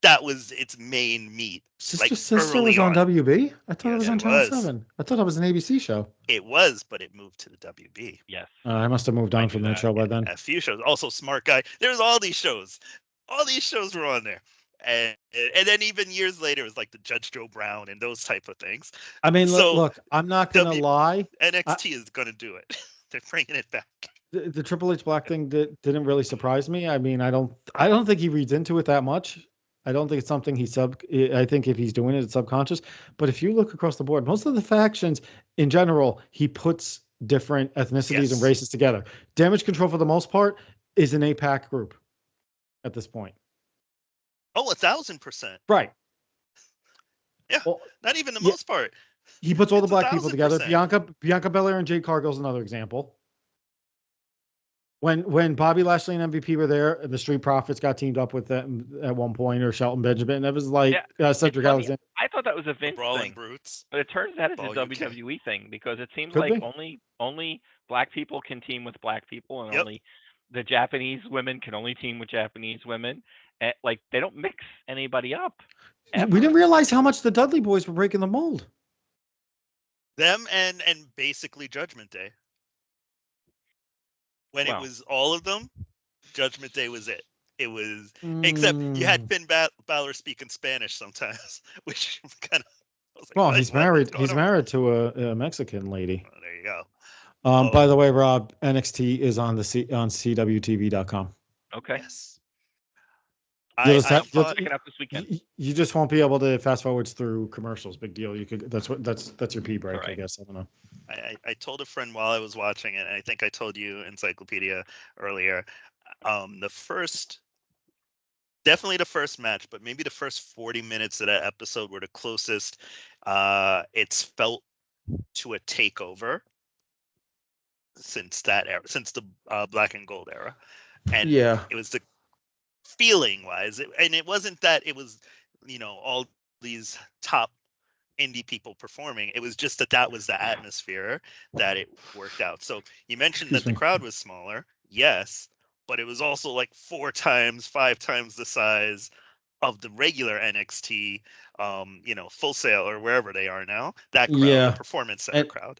That was its main meat. Sister was on WB? I thought it was on Channel 7. I thought it was an ABC show. It was, but it moved to the WB. Yes. I must have moved on from that show by then. A few shows. Also, Smart Guy. There's all these shows. All these shows were on there. And then even years later, it was like the Judge Joe Brown and those type of things. I mean, look, I'm not going to lie. NXT is going to do it. They're bringing it back. The Triple H black thing didn't really surprise me. I mean, I don't think he reads into it that much. I don't think it's something I think if he's doing it, it's subconscious. But if you look across the board, most of the factions in general, he puts different ethnicities and races together. Damage Control, for the most part, is an APAC group at this point. Oh, 1,000%. Right. Yeah. Well, not even the most part. He puts all the black people together. Bianca Belair and Jade Cargill is another example. When Bobby Lashley and MVP were there, the Street Profits got teamed up with them at one point, or Shelton Benjamin. It was like Cedric Alexander. I thought that was a Vince thing, brutes. But it turns out it's a WWE thing, because it seems like only black people can team with black people, and only the Japanese women can only team with Japanese women. And, like, they don't mix anybody up. Ever. We didn't realize how much the Dudley Boys were breaking the mold. Them and basically Judgment Day. When it was all of them, Judgment Day was it. It was, except you had Finn Balor speaking Spanish sometimes, which kind of. Well, he's married. He's married to a Mexican lady. Oh, there you go. By the way, Rob, NXT is on on CWTV.com. Okay. Yes. I'm picking up this weekend. You just won't be able to fast forwards through commercials. Big deal. You could. That's your pee break, right. I guess. I don't know. I told a friend while I was watching it, and I think I told you Encyclopedia earlier. Definitely the first match, but maybe the first 40 minutes of that episode were the closest it's felt to a takeover since that era, since the Black and Gold era, and it was the feeling wise, and it wasn't that it was all these top indie people performing. It was just that was the atmosphere that it worked out. So you mentioned that the crowd was smaller, yes, but it was also like 4 times, 5 times the size of the regular NXT, Full Sail or wherever they are now. That crowd, the Performance Center crowd,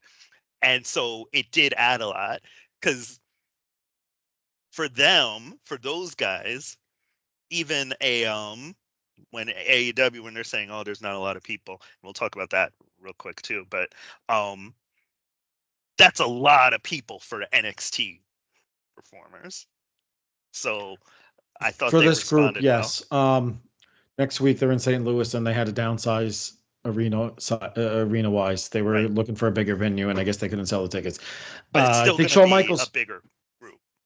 and so it did add a lot, because for those guys, even when AEW, when they're saying, oh, there's not a lot of people, and we'll talk about that real quick too, but that's a lot of people for NXT performers. So I thought for this group, yes. Next week they're in St. Louis, and they had to downsize arena wise. They were looking for a bigger venue, and I guess they couldn't sell the tickets. But it's still going to be a bigger.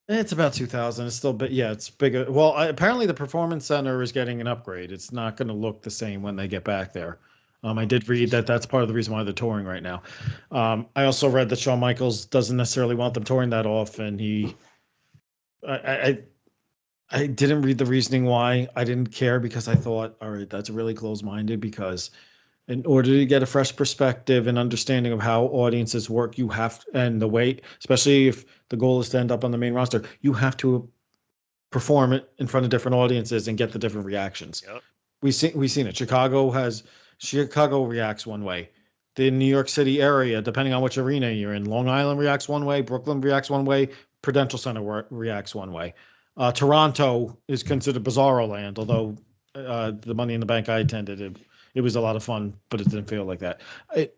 It's about 2,000. It's still, but it's bigger. Well, apparently the Performance Center is getting an upgrade. It's not going to look the same when they get back there. I did read that that's part of the reason why they're touring right now. I also read that Shawn Michaels doesn't necessarily want them touring that often. I didn't read the reasoning why. I didn't care, because I thought, all right, that's really close-minded, because in order to get a fresh perspective and understanding of how audiences work, you have, and the way, especially if the goal is to end up on the main roster, you have to perform it in front of different audiences and get the different reactions. Yep. We've seen it. Chicago reacts one way. The New York City area, depending on which arena you're in, Long Island reacts one way, Brooklyn reacts one way, Prudential Center reacts one way. Toronto is considered Bizarro Land, although the Money in the Bank I attended, it was a lot of fun, but it didn't feel like that. If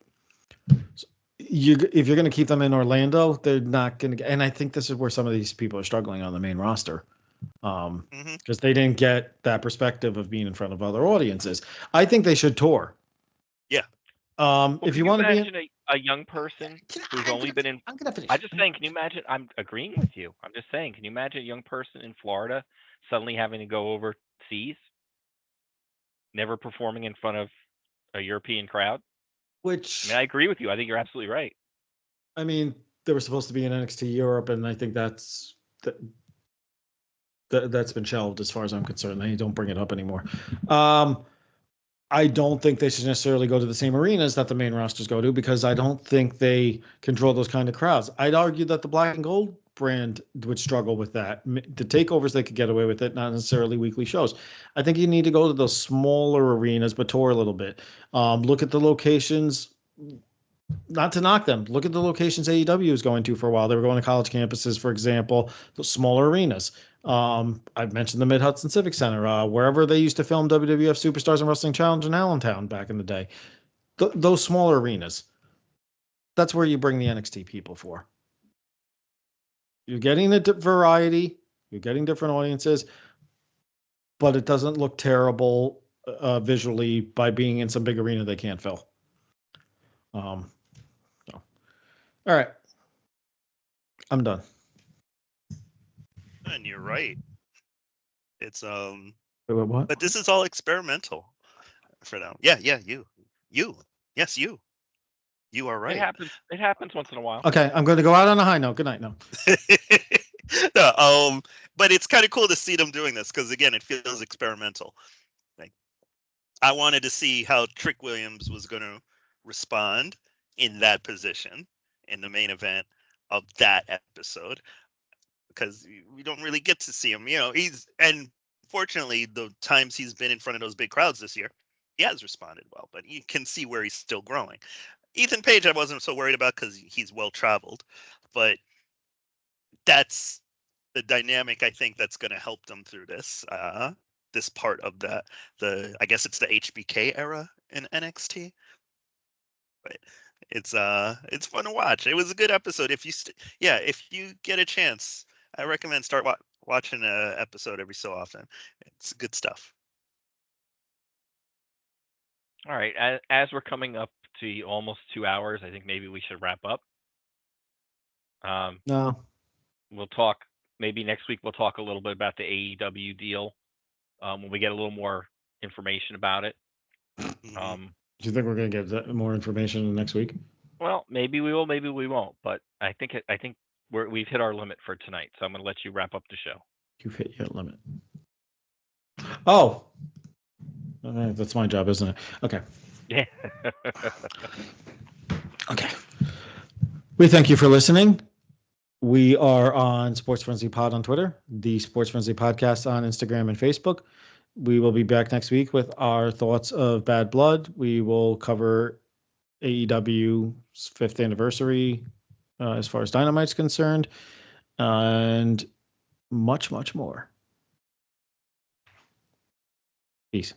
you're going to keep them in Orlando, they're not going to. And I think this is where some of these people are struggling on the main roster. because they didn't get that perspective of being in front of other audiences. I think they should tour. Yeah. If you want to imagine a young person who's only been in, I'm gonna finish. I'm just saying, can you imagine? I'm agreeing with you. I'm just saying, can you imagine a young person in Florida suddenly having to go overseas, never performing in front of a European crowd? Which I mean, I agree with you. I think you're absolutely right. I mean, they were supposed to be in NXT Europe, and I think that's been shelved as far as I'm concerned. They don't bring it up anymore. I don't think they should necessarily go to the same arenas that the main rosters go to, because I don't think they control those kind of crowds. I'd argue that the Black and Gold brand would struggle with that. The takeovers, they could get away with it, not necessarily weekly shows. I think you need to go to those smaller arenas, but tour a little bit. Look at the locations. Not to knock them. Look at the locations AEW is going to for a while. They were going to college campuses, for example, those smaller arenas. I've mentioned the Mid-Hudson Civic Center, wherever they used to film WWF Superstars and Wrestling Challenge in Allentown back in the day. Those smaller arenas. That's where you bring the NXT people for. You're getting a variety. You're getting different audiences, but it doesn't look terrible visually by being in some big arena they can't fill. All right. I'm done. And you're right. It's Wait, what? But this is all experimental for now. Yeah, you. Yes, you. You are right. It happens once in a while. Okay, I'm going to go out on a high note. Good night now. No, but it's kind of cool to see them doing this, because again, it feels experimental. Like, I wanted to see how Trick Williams was going to respond in that position in the main event of that episode, because we don't really get to see him. And fortunately, the times he's been in front of those big crowds this year, he has responded well, but you can see where he's still growing. Ethan Page, I wasn't so worried about because he's well traveled, but that's the dynamic I think that's going to help them through this part of I guess it's the HBK era in NXT. But it's fun to watch. It was a good episode. If you get a chance, I recommend start watching an episode every so often. It's good stuff. All right, as we're coming up to almost 2 hours, I think maybe we should wrap up. No. We'll talk maybe next week. We'll talk a little bit about the AEW deal when we get a little more information about it. Do you think we're going to get more information next week? Well, maybe we will, maybe we won't. But I think we've hit our limit for tonight. So I'm going to let you wrap up the show. You've hit your limit. Oh, that's my job, isn't it? Okay. Yeah. Okay. We thank you for listening. We are on Sports Frenzy Pod on Twitter, the Sports Frenzy Podcast on Instagram and Facebook. We will be back next week with our thoughts of Bad Blood. We will cover AEW's 5th anniversary as far as Dynamite's concerned, and much, much more. Peace.